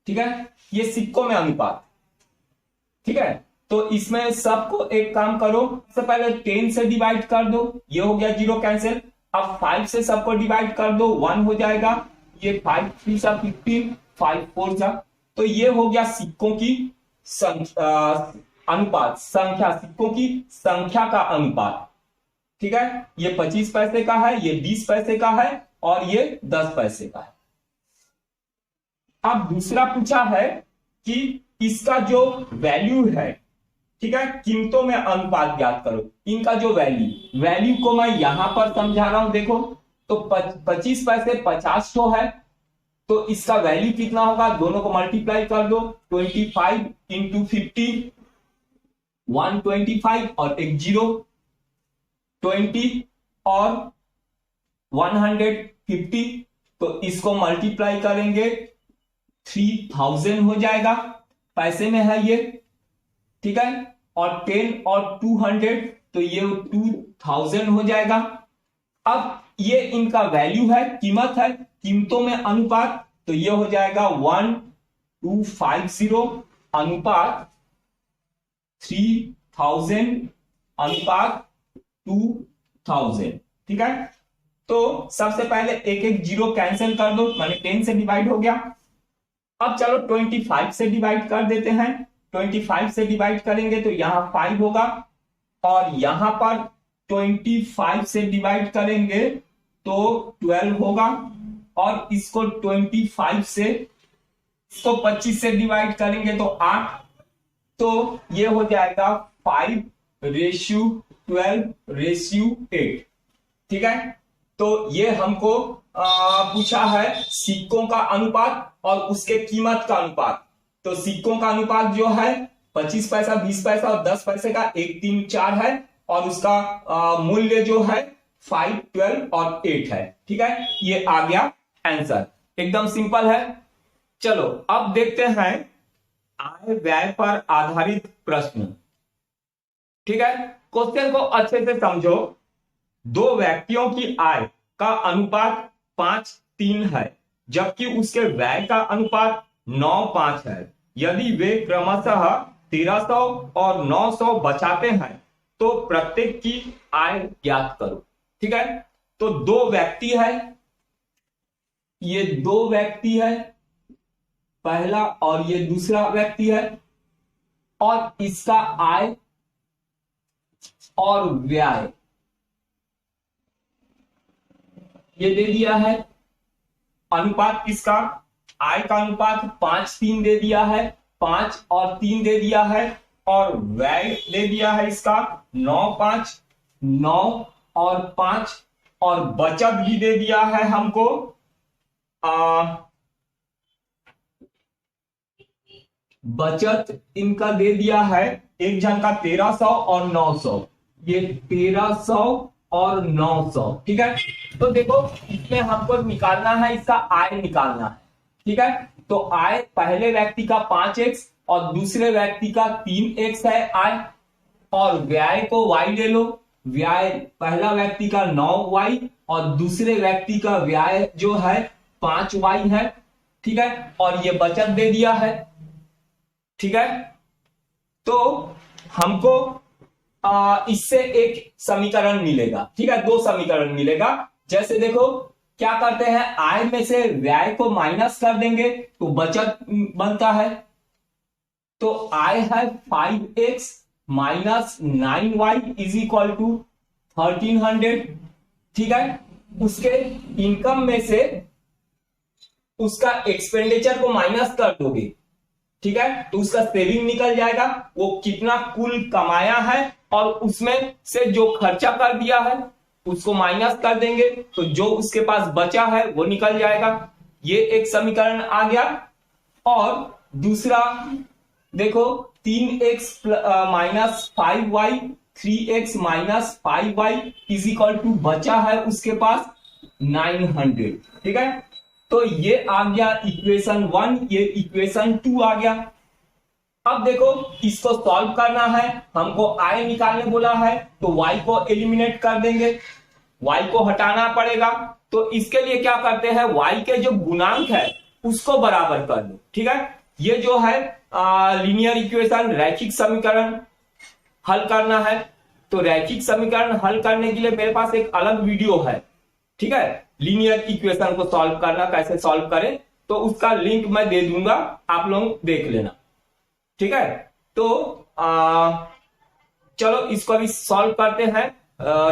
ठीक है, ये सिक्कों में अनुपात, ठीक है। तो इसमें सबको एक काम करो, सबसे पहले 10 से डिवाइड कर दो, ये हो गया 0 कैंसिल। अब 5 से सबको डिवाइड कर दो, 1 हो जाएगा, ये 5 3 सा 15, 5 4 सा, तो ये हो गया सिक्कों की अनुपात, संख्या, सिक्कों की संख्या का अनुपात, ठीक है। ये 25 पैसे का है, ये 20 पैसे का है और ये 10 पैसे का है। अब दूसरा पूछा है कि इसका जो वैल्यू है, ठीक है, कीमतों में अनुपात ज्ञात करो, इनका जो वैल्यू को मैं यहां पर समझा रहा हूं, देखो तो 25 पैसे 50 है, तो इसका वैल्यू कितना होगा, दोनों को मल्टीप्लाई कर दो, 25 इंटू 50, 125 और एक 0, 20 और 150, तो इसको मल्टीप्लाई करेंगे 3000 हो जाएगा, पैसे में है ये, ठीक है। और 10 और 200, तो ये 2000 हो जाएगा। अब ये इनका वैल्यू है, कीमत है, कीमतों में अनुपात, तो ये हो जाएगा 1250 अनुपात 3000 अनुपात 2000, ठीक है। तो सबसे पहले एक एक 0 कैंसिल कर दो, माने 10 से डिवाइड हो गया। अब चलो 25 से डिवाइड कर देते हैं, 25 से डिवाइड करेंगे तो यहां 5 होगा, और यहां पर 25 से डिवाइड करेंगे तो 12 होगा, और इसको 25 से, इसको 25 से डिवाइड करेंगे तो 8, तो ये हो जाएगा 5:12:8, ठीक है। तो ये हमको पूछा है सिक्कों का अनुपात और उसके कीमत का अनुपात। तो सिक्कों का अनुपात जो है 25 पैसा, 20 पैसा और 10 पैसे का 1 3 4 है, और उसका मूल्य जो है 5 12 और 8 है, ठीक है। ये आ गया आंसर, एकदम सिंपल है। चलो अब देखते हैं आय व्यय पर आधारित प्रश्न, ठीक है। क्वेश्चन को अच्छे से समझो। दो व्यक्तियों की आय का अनुपात 5:3 है, जबकि उसके व्यय का अनुपात 9:5 है। यदि वे क्रमशः 1300 और 900 बचाते हैं तो प्रत्येक की आय ज्ञात करो, ठीक है। तो दो व्यक्ति है, ये दो व्यक्ति है, पहला और ये दूसरा व्यक्ति है, और इसका आय और व्यय ये दे दिया है। अनुपात किसका, आय का अनुपात 5:3 दे दिया है, 5 और 3 दे दिया है, और व्यय दे दिया है इसका 9:5, 9 और 5, और बचत भी दे दिया है हमको बचत इनका दे दिया है, एक जन का 1300 और 900, ये 1300 और 900, ठीक है। तो देखो इसमें हमको निकालना है, इसका आय निकालना है, ठीक है। तो आय पहले व्यक्ति का 5x और दूसरे व्यक्ति का 3x है आय, और व्यय को y ले लो, व्यय पहला व्यक्ति का 9y और दूसरे व्यक्ति का व्यय जो है 5y है, ठीक है। और ये बचत दे दिया है, ठीक है। तो हमको इससे एक समीकरण मिलेगा, ठीक है, दो समीकरण मिलेगा। जैसे देखो क्या करते हैं, आय में से व्यय को माइनस कर देंगे तो बचत बनता है। तो आय है 5x minus 9y is equal to 1300, ठीक है। उसके इनकम में से उसका एक्सपेंडिचर को माइनस कर दोगे, ठीक है, तो उसका सेविंग निकल जाएगा, वो कितना कुल कमाया है और उसमें से जो खर्चा कर दिया है उसको माइनस कर देंगे, तो जो उसके पास बचा है वो निकल जाएगा। ये एक समीकरण आ गया। और दूसरा देखो 3x minus 5y 3x minus 5y is equal to बचा है उसके पास 900। ठीक है, तो ये आ गया इक्वेशन 1, ये इक्वेशन 2 आ गया। अब देखो इसको सॉल्व करना है, हमको i निकालने बोला है, तो y को एलिमिनेट कर देंगे, y को हटाना पड़ेगा। तो इसके लिए क्या करते हैं, y के जो गुणांक है उसको बराबर कर दो। ठीक है, ये जो है लीनियर इक्वेशन, रैखिक समीकरण हल करना है। तो रैखिक समीकरण हल करने के लिए मेरे पास एक अलग वीडियो है। ठीक है, लीनियर इक्वेशन को सॉल्व करना कैसे सॉल्व करें, तो उसका लिंक मैं दे दूंगा, आप लोग देख लेना। ठीक है, तो चलो इसको भी सॉल्व करते हैं।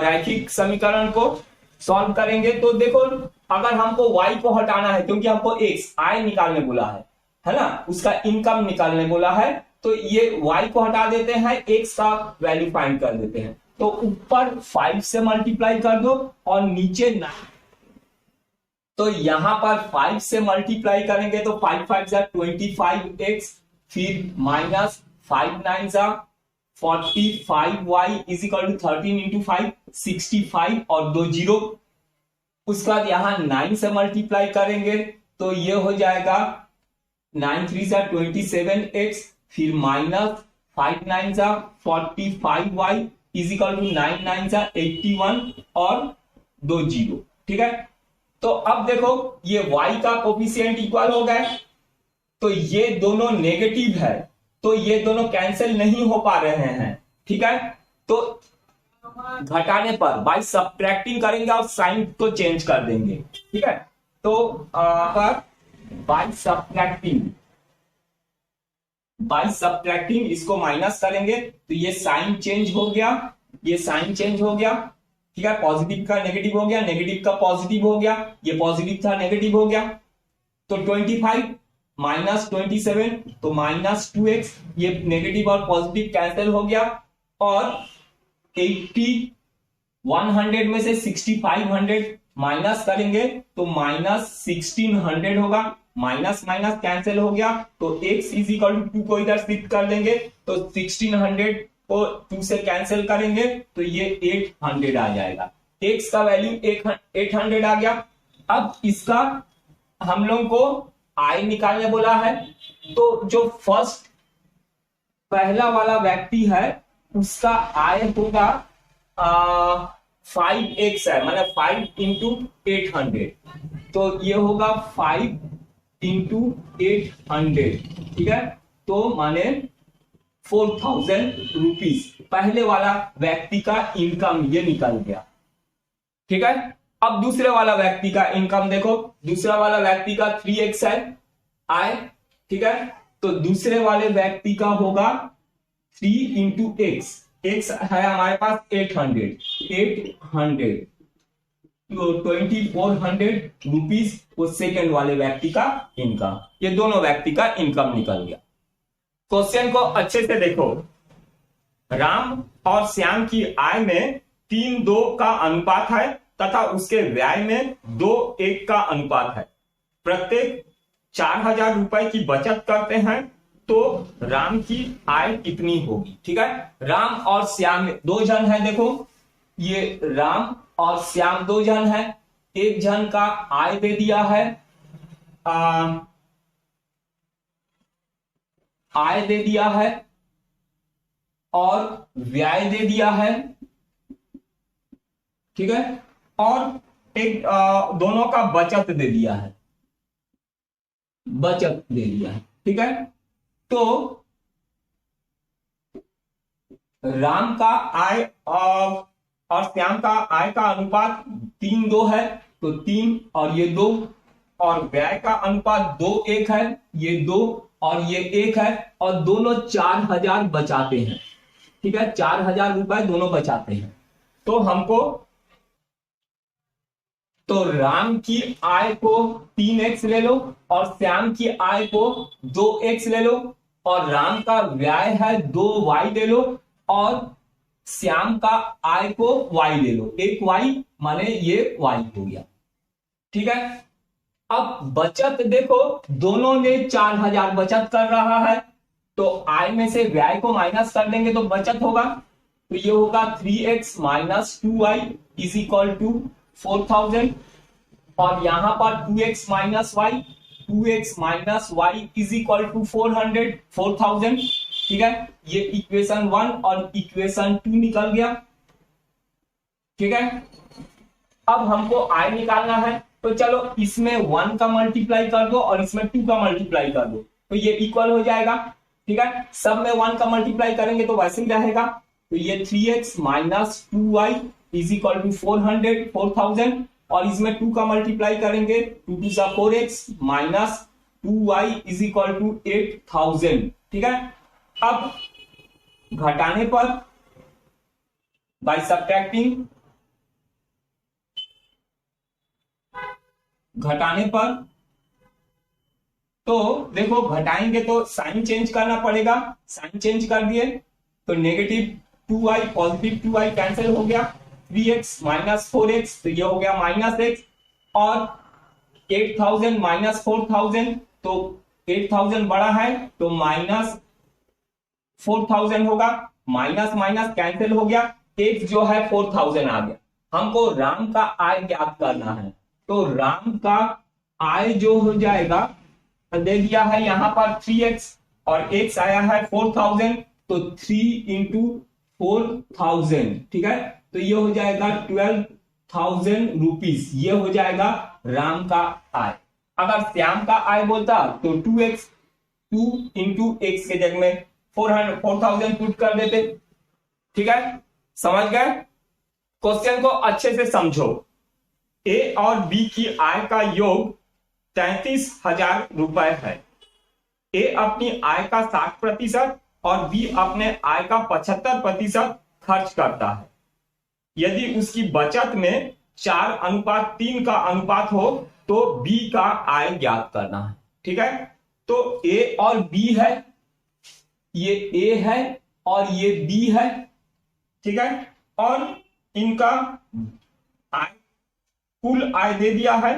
रैखिक समीकरण को सॉल्व करेंगे तो देखो, अगर हमको y को हटाना है, क्योंकि हमको x i निकालने बोला है ना, उसका इनकम निकालने बोला है, तो ये y को हटा देते हैं, x का वैल्यू फाइंड कर देते हैं। तो ऊपर 5 से मल्टीप्लाई कर दो और नीचे 9। तो यहां पर 5 से मल्टीप्लाई करेंगे तो 5 5 जा 25x, फिर माइनस 5 9 जा 45y is equal to 13 into 5 65 और 2 जीरो। उसके बाद यहां 9 से मल्टीप्लाई करेंगे तो ये हो जाएगा 9 3 जा 27x, फिर माइनस 5 9 जा 45y इज इक्वल टू 9 9 जा 81 और 2 जीरो। ठीक है, तो अब देखो ये y का कोफिशिएंट इक्वल हो गए, तो ये दोनों नेगेटिव है, तो ये दोनं कैंसिल नहीं हो पा रहे हैं। ठीक है, तो घटाने पर बाय सब्ट्रैक्टिंग करेंगे और साइन को चेंज कर देंगे। ठीक है, तो बाय सब्ट्रैक्टिंग इसको माइनस करेंगे तो ये साइन चेंज हो गया, ये साइन चेंज हो गया। ठीक है, पॉजिटिव का नेगेटिव हो गया, नेगेटिव का पॉजिटिव हो गया, ये पॉजिटिव था नेगेटिव हो गया। तो 25 माइनस 27 तो माइनस 2x, ये नेगेटिव और पॉजिटिव कैंसिल हो गया। और 80 100 में से 6500 माइनस करेंगे तो माइनस 1600 होगा, माइनस माइनस कैंसिल हो गया, तो x इज इक्वल टू 2 को इधर शिफ्ट कर देंगे, तो 1600 को 2 से कैंसिल करेंगे तो ये 800 आ जाएगा। x का वैल्यू 800 आ गया। अब इसका हम लोग को i निकालने बोला है, तो जो फर्स्ट पहला वाला व्यक्ति है उसका i होगा 5x है, माने 5 इंटू 800, तो ये होगा 5 इंटू 800। ठीक है, तो माने 4000 रुपीज पहले वाला व्यक्ति का इनकम ये निकल गया। ठीक है, अब दूसरे वाला व्यक्ति का इनकम देखो, दूसरा वाला व्यक्ति का 3x है आय। ठीक है, तो दूसरे वाले व्यक्ति का होगा 3 इंटू x, x है हमारे पास 800 तो 2400 रुपीज वो सेकेंड वाले व्यक्ति का इनकम, ये दोनों व्यक्ति का इनकम निकल गया। क्वेश्चन को अच्छे से देखो, राम और श्याम की आय में 3:2 का अनुपात है तथा उसके व्यय में 2:1 का अनुपात है। प्रत्येक 4000 रुपए की बचत करते हैं तो राम की आय कितनी होगी। ठीक है, राम और श्याम दो जन है, देखो ये राम और श्याम दो जन है, एक जन का आय दे दिया है, आय दे दिया है और व्यय दे दिया है। ठीक है, और एक दोनों का बचत दे दिया है, बचत दे दिया है। ठीक है, तो राम का आय और श्याम का आय का अनुपात 3:2 है, तो 3 और ये 2, और व्यय का अनुपात 2:1 है, ये 2 और ये 1 है, और दोनों 4000 बचाते हैं। ठीक है, 4000 रुपए दोनों बचाते हैं। तो हमको, तो राम की आय को 3x ले लो और श्याम की आय को 2x ले लो, और राम का व्यय है 2y ले लो और श्याम का आय को y ले लो, एक y माने ये y हो गया। ठीक है, अब बचत देखो, दोनों ने 4000 बचत कर रहा है, तो I में से व्यय को माइनस कर देंगे तो बचत होगा। तो ये होगा 3x minus 2y is equal to 4000 और यहां पर 2x minus y is equal to 4000। ठीक है, ये इक्वेशन 1 और इक्वेशन 2 निकल गया। ठीक है, अब हमको I निकालना है, तो चलो इसमें 1 का मल्टीप्लाई कर दो और इसमें 2 का मल्टीप्लाई कर दो, तो ये इक्वल हो जाएगा। ठीक है, सब में 1 का मल्टीप्लाई करेंगे तो वैसे ही रहेगा। तो ये 3x minus 2y is equal to 4000 और इसमें 2 का मल्टीप्लाई करेंगे, 2 2 सा 4x minus 2y is equal to 8000। ठीक है, अब घटाने पर बाय सब्ट्रैक्टिंग, घटाने पर तो देखो घटाएंगे तो साइन चेंज करना पड़ेगा, साइन चेंज कर दिए तो negative 2y positive 2y cancel हो गया, 3x माइनस 4x तो ये हो गया माइनस x और 8000 माइनस 4000 तो 8000 बड़ा है तो माइनस 4000 होगा, माइनस माइनस कैंसिल हो गया, x जो है 4000 आ गया। हमको राम का आय ज्ञात करना है, तो राम का आय जो हो जाएगा दे दिया है यहाँ पर 3x और x आया है 4000 तो 3 इंटू 4000। ठीक है, तो ये हो जाएगा 12,000 रुपीज, ये हो जाएगा राम का आय। अगर श्याम का आय बोलता तो 2x 2 इंटू x के जगह में 4000 पुट कर देते। ठीक है, समझ गए? क्वेश्चन को अच्छे से समझो। ए और बी की आय का योग 33,000 रुपए है। ए अपनी आय का 60% और बी अपने आय का 75% खर्च करता है। यदि उसकी बचत में 4:3 का अनुपात हो तो बी का आय ज्ञात करना है। ठीक है, तो ए और बी है, ये ए है और ये बी है। ठीक है, और इनका आय, कुल आय दे दिया है।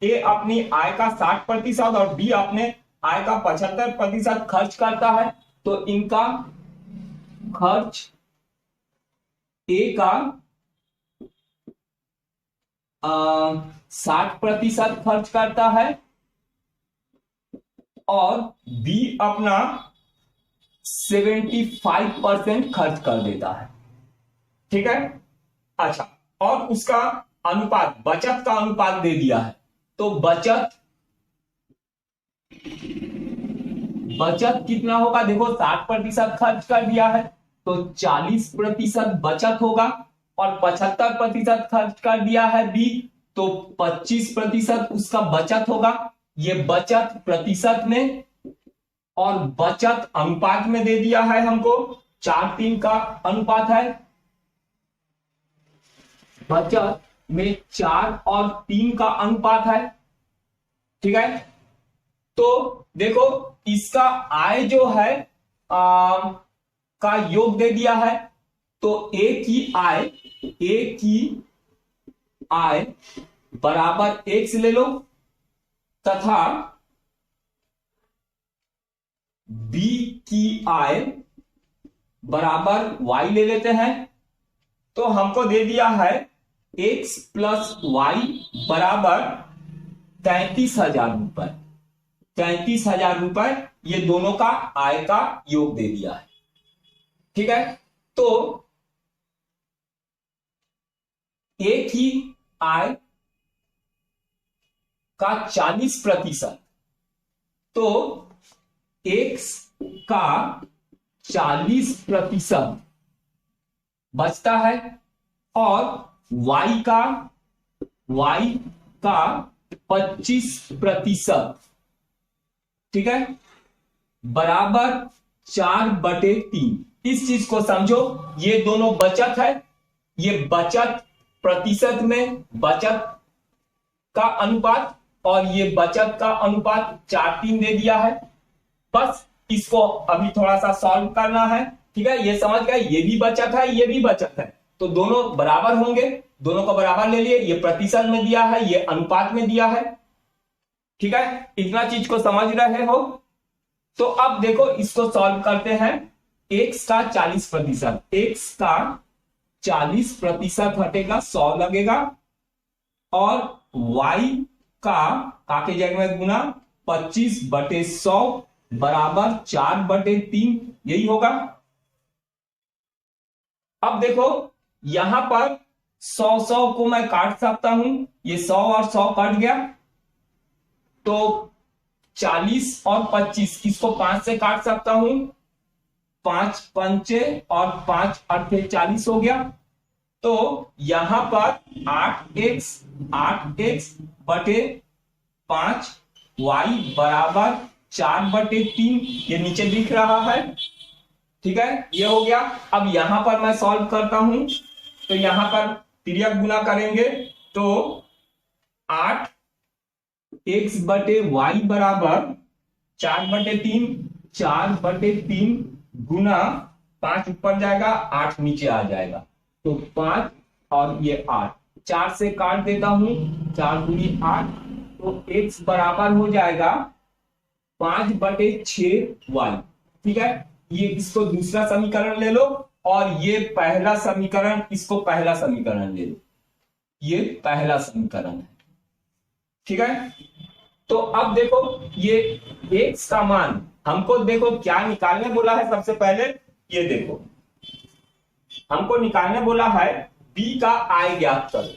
ए अपनी आय का 60% और बी अपने आय का 75% खर्च करता है, तो इनका खर्च ए का 60% खर्च करता है और बी अपना 75% खर्च कर देता है। ठीक है, अच्छा, और उसका अनुपात, बचत का अनुपात दे दिया है, तो बचत कितना होगा? देखो 60% खर्च कर दिया है तो 40% बचत होगा और 75% खर्च कर दिया है बी तो 25% उसका बचत होगा। ये बचत प्रतिशत में और बचत अनुपात में दे दिया है हमको, 4:3 का अनुपात है। बचत में 4 और 3 का अनुपात है। ठीक है, तो देखो इसका आय जो है का योग दे दिया है, तो ए की आय बराबर x ले लो तथा b की आय बराबर y ले लेते हैं। तो हमको दे दिया है x प्लस y बराबर 33,000 रुपए। 33,000 रुपए ये दोनों का आय का योग दे दिया है। ठीक है, तो ए की आय का 40%, तो x का 40% बचता है और y का 25%। ठीक है, बराबर 4/3। इस चीज को समझो, ये दोनों बचत है, ये बचत प्रतिशत में बचत का अनुपात और ये बचत का अनुपात 4:3 दे दिया है। बस इसको अभी थोड़ा सा सॉल्व करना है। ठीक है, ये समझ गए, ये भी बचत है, ये भी बचत है, तो दोनों बराबर होंगे, दोनों को बराबर ले लिए। ये प्रतिशत में दिया है, ये अनुपात में दिया है। ठीक है, इतना चीज को समझ रहे हो? तो अब देखो इसको सॉल्व करते हैं। x का 40%, x का 40% हटेगा, 100 लगेगा, और y का के जगह में गुना 25/100 बराबर 4/3, यही होगा। अब देखो यहां पर 100 को मैं काट सकता हूं, ये 100 और 100 कट गया, तो 40 और 25 इसको 5 से काट सकता हूं, 5 पंचे और 5 अट्ठे 40 हो गया। तो यहां पर 8x बटे 5 y बराबर 4/3, ये नीचे दिख रहा है, ठीक है, ये हो गया। अब यहां पर मैं सॉल्व करता हूं, तो यहां पर तिर्यक गुना करेंगे, तो 8x बटे y बराबर 4/3, 4/3 गुना 5 ऊपर जाएगा, 8 नीचे आ जाएगा, तो 5 और ये 8, 4 से काट देता हूं, 4 दूनी 8, तो x बराबर हो जाएगा 5/6y, ठीक है। ये इसको दूसरा समीकरण ले लो, और ये पहला समीकरण, इसको पहला समीकरण ले लो, ये पहला समीकरण है, ठीक है। तो अब देखो ये x का मान हमको देखो क्या निकालने बोला है। सबसे पहले ये देखो हमको निकालने बोला है b का i ज्ञात करो,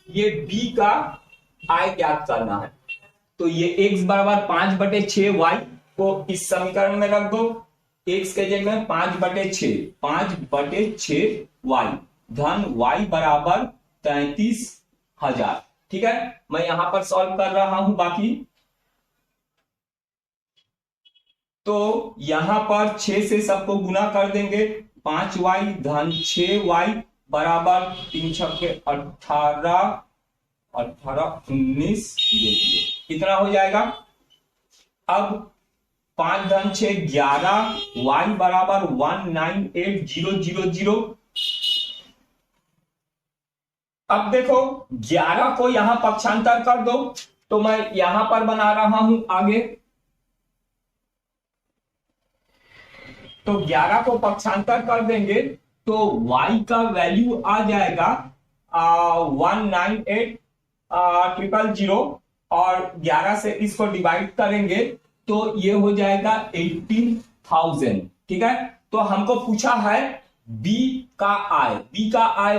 ये b का i ज्ञात करना है। तो ये x बराबर 5/6y को इस समीकरण में रख दो, x के जगह में 5/6, 5/6y धन y बराबर 33,000, ठीक है। मैं यहां पर सॉल्व कर रहा हूं बाकी, तो यहां पर 6 से सबको गुना कर देंगे, 5y धन 6y बराबर 3 छक्के 18, 19, 0, कितना हो जाएगा। अब 5 धन 6 11, y बराबर 198000। अब देखो 11 को यहां पक्षांतर कर दो, तो मैं यहां पर बना रहा हूं आगे, तो 11 को पक्षांतर कर देंगे, तो y का वैल्यू आ जाएगा 198000, और 11 से इसको डिवाइड करेंगे तो ये हो जाएगा 18,000, ठीक है। तो हमको पूछा है b का i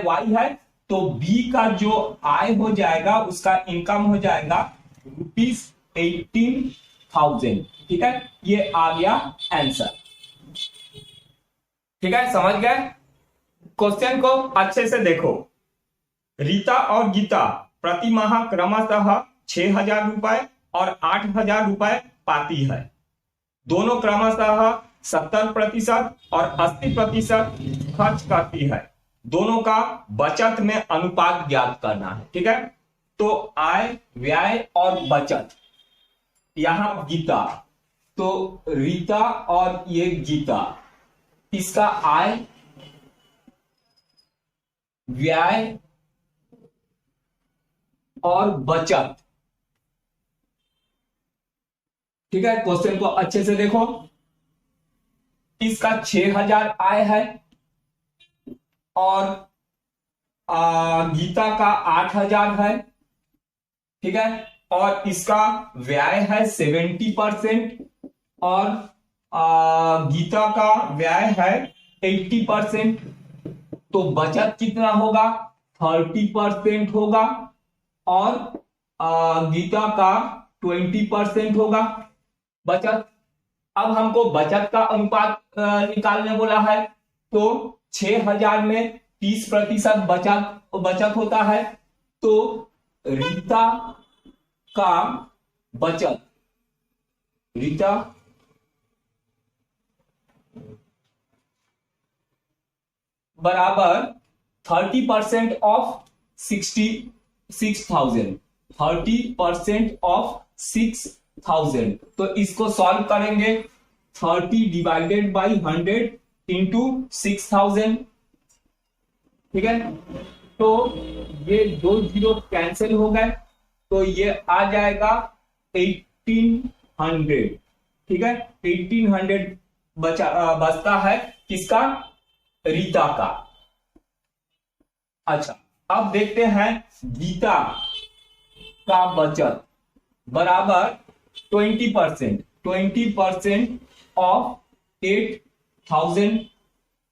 y है, तो b का जो i हो जाएगा उसका इनकम हो जाएगा ₹18,000, ठीक है। ये आ गया आंसर, ठीक है, समझ गए। क्वेश्चन को अच्छे से देखो। रीता और गीता प्रति माह क्रमशः 6,000 रुपए और 8,000 रुपए पाती है। दोनों क्रमशः 70% और 80% खर्च करती है। दोनों का बचत में अनुपात ज्ञात करना है, ठीक है। तो आय, व्यय और बचत, यहां गीता, तो रीता और ये गीता, इसका आय, व्यय और बचत, ठीक है। क्वेश्चन को अच्छे से देखो। इसका 6,000 आय है, और गीता का 8,000 है, ठीक है। और इसका व्यय है 70%, और गीता का व्यय है 80%। तो बचत कितना होगा, 30% होगा, और गीता का 20% होगा बचत। अब हमको बचत का अनुपात निकालने बोला है, तो 6,000 में 30% बचत होता है। तो रीता का बचत, रीता बराबर 30% ऑफ 6,000, 30% ऑफ 6,000। तो इसको सॉल्व करेंगे, 30 डिवाइडेड बाई 100 इंटू 6,000, ठीक है। तो ये 2 जीरो कैंसिल हो गए, तो ये आ जाएगा 1800, ठीक है, 1800 बचता है किसका, रीता का। अच्छा, अब देखते हैं गीता का बचत बराबर 20% ऑफ 8000,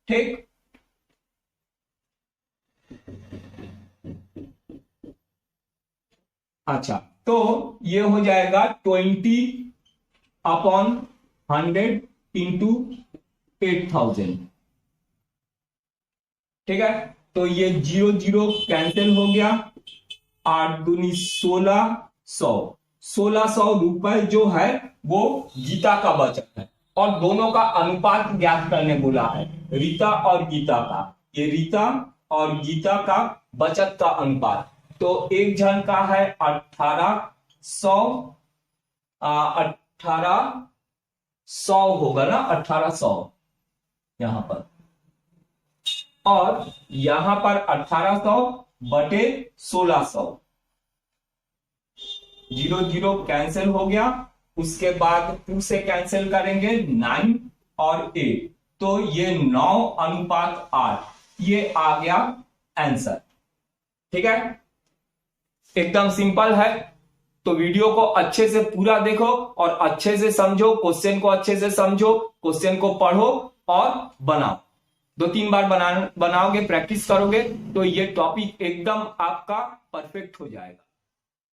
ठीक। अच्छा, तो ये हो जाएगा 20/100 इंटू 8000, ठीक है। तो ये 0 कैंसिल हो गया, 8 दूनी 1600 रुपए जो है वो गीता का बचत है। और दोनों का अनुपात ज्ञात करने बोला है, रीता और गीता का। ये रीता और गीता का बचत का अनुपात, तो एक जन का है 1800 होगा ना, 1800 यहां पर, और यहां पर 1800 बटे 1600, 0 कैंसिल हो गया। उसके बाद 2 से कैंसिल करेंगे 9 और 8, तो ये 9:8, ये आ गया आंसर, ठीक है। एकदम सिंपल है। तो वीडियो को अच्छे से पूरा देखो और अच्छे से समझो, क्वेश्चन को अच्छे से समझो, क्वेश्चन को पढ़ो और बनाओ। 2-3 बार बनाओगे, प्रैक्टिस करोगे तो ये टॉपिक एकदम आपका परफेक्ट हो जाएगा।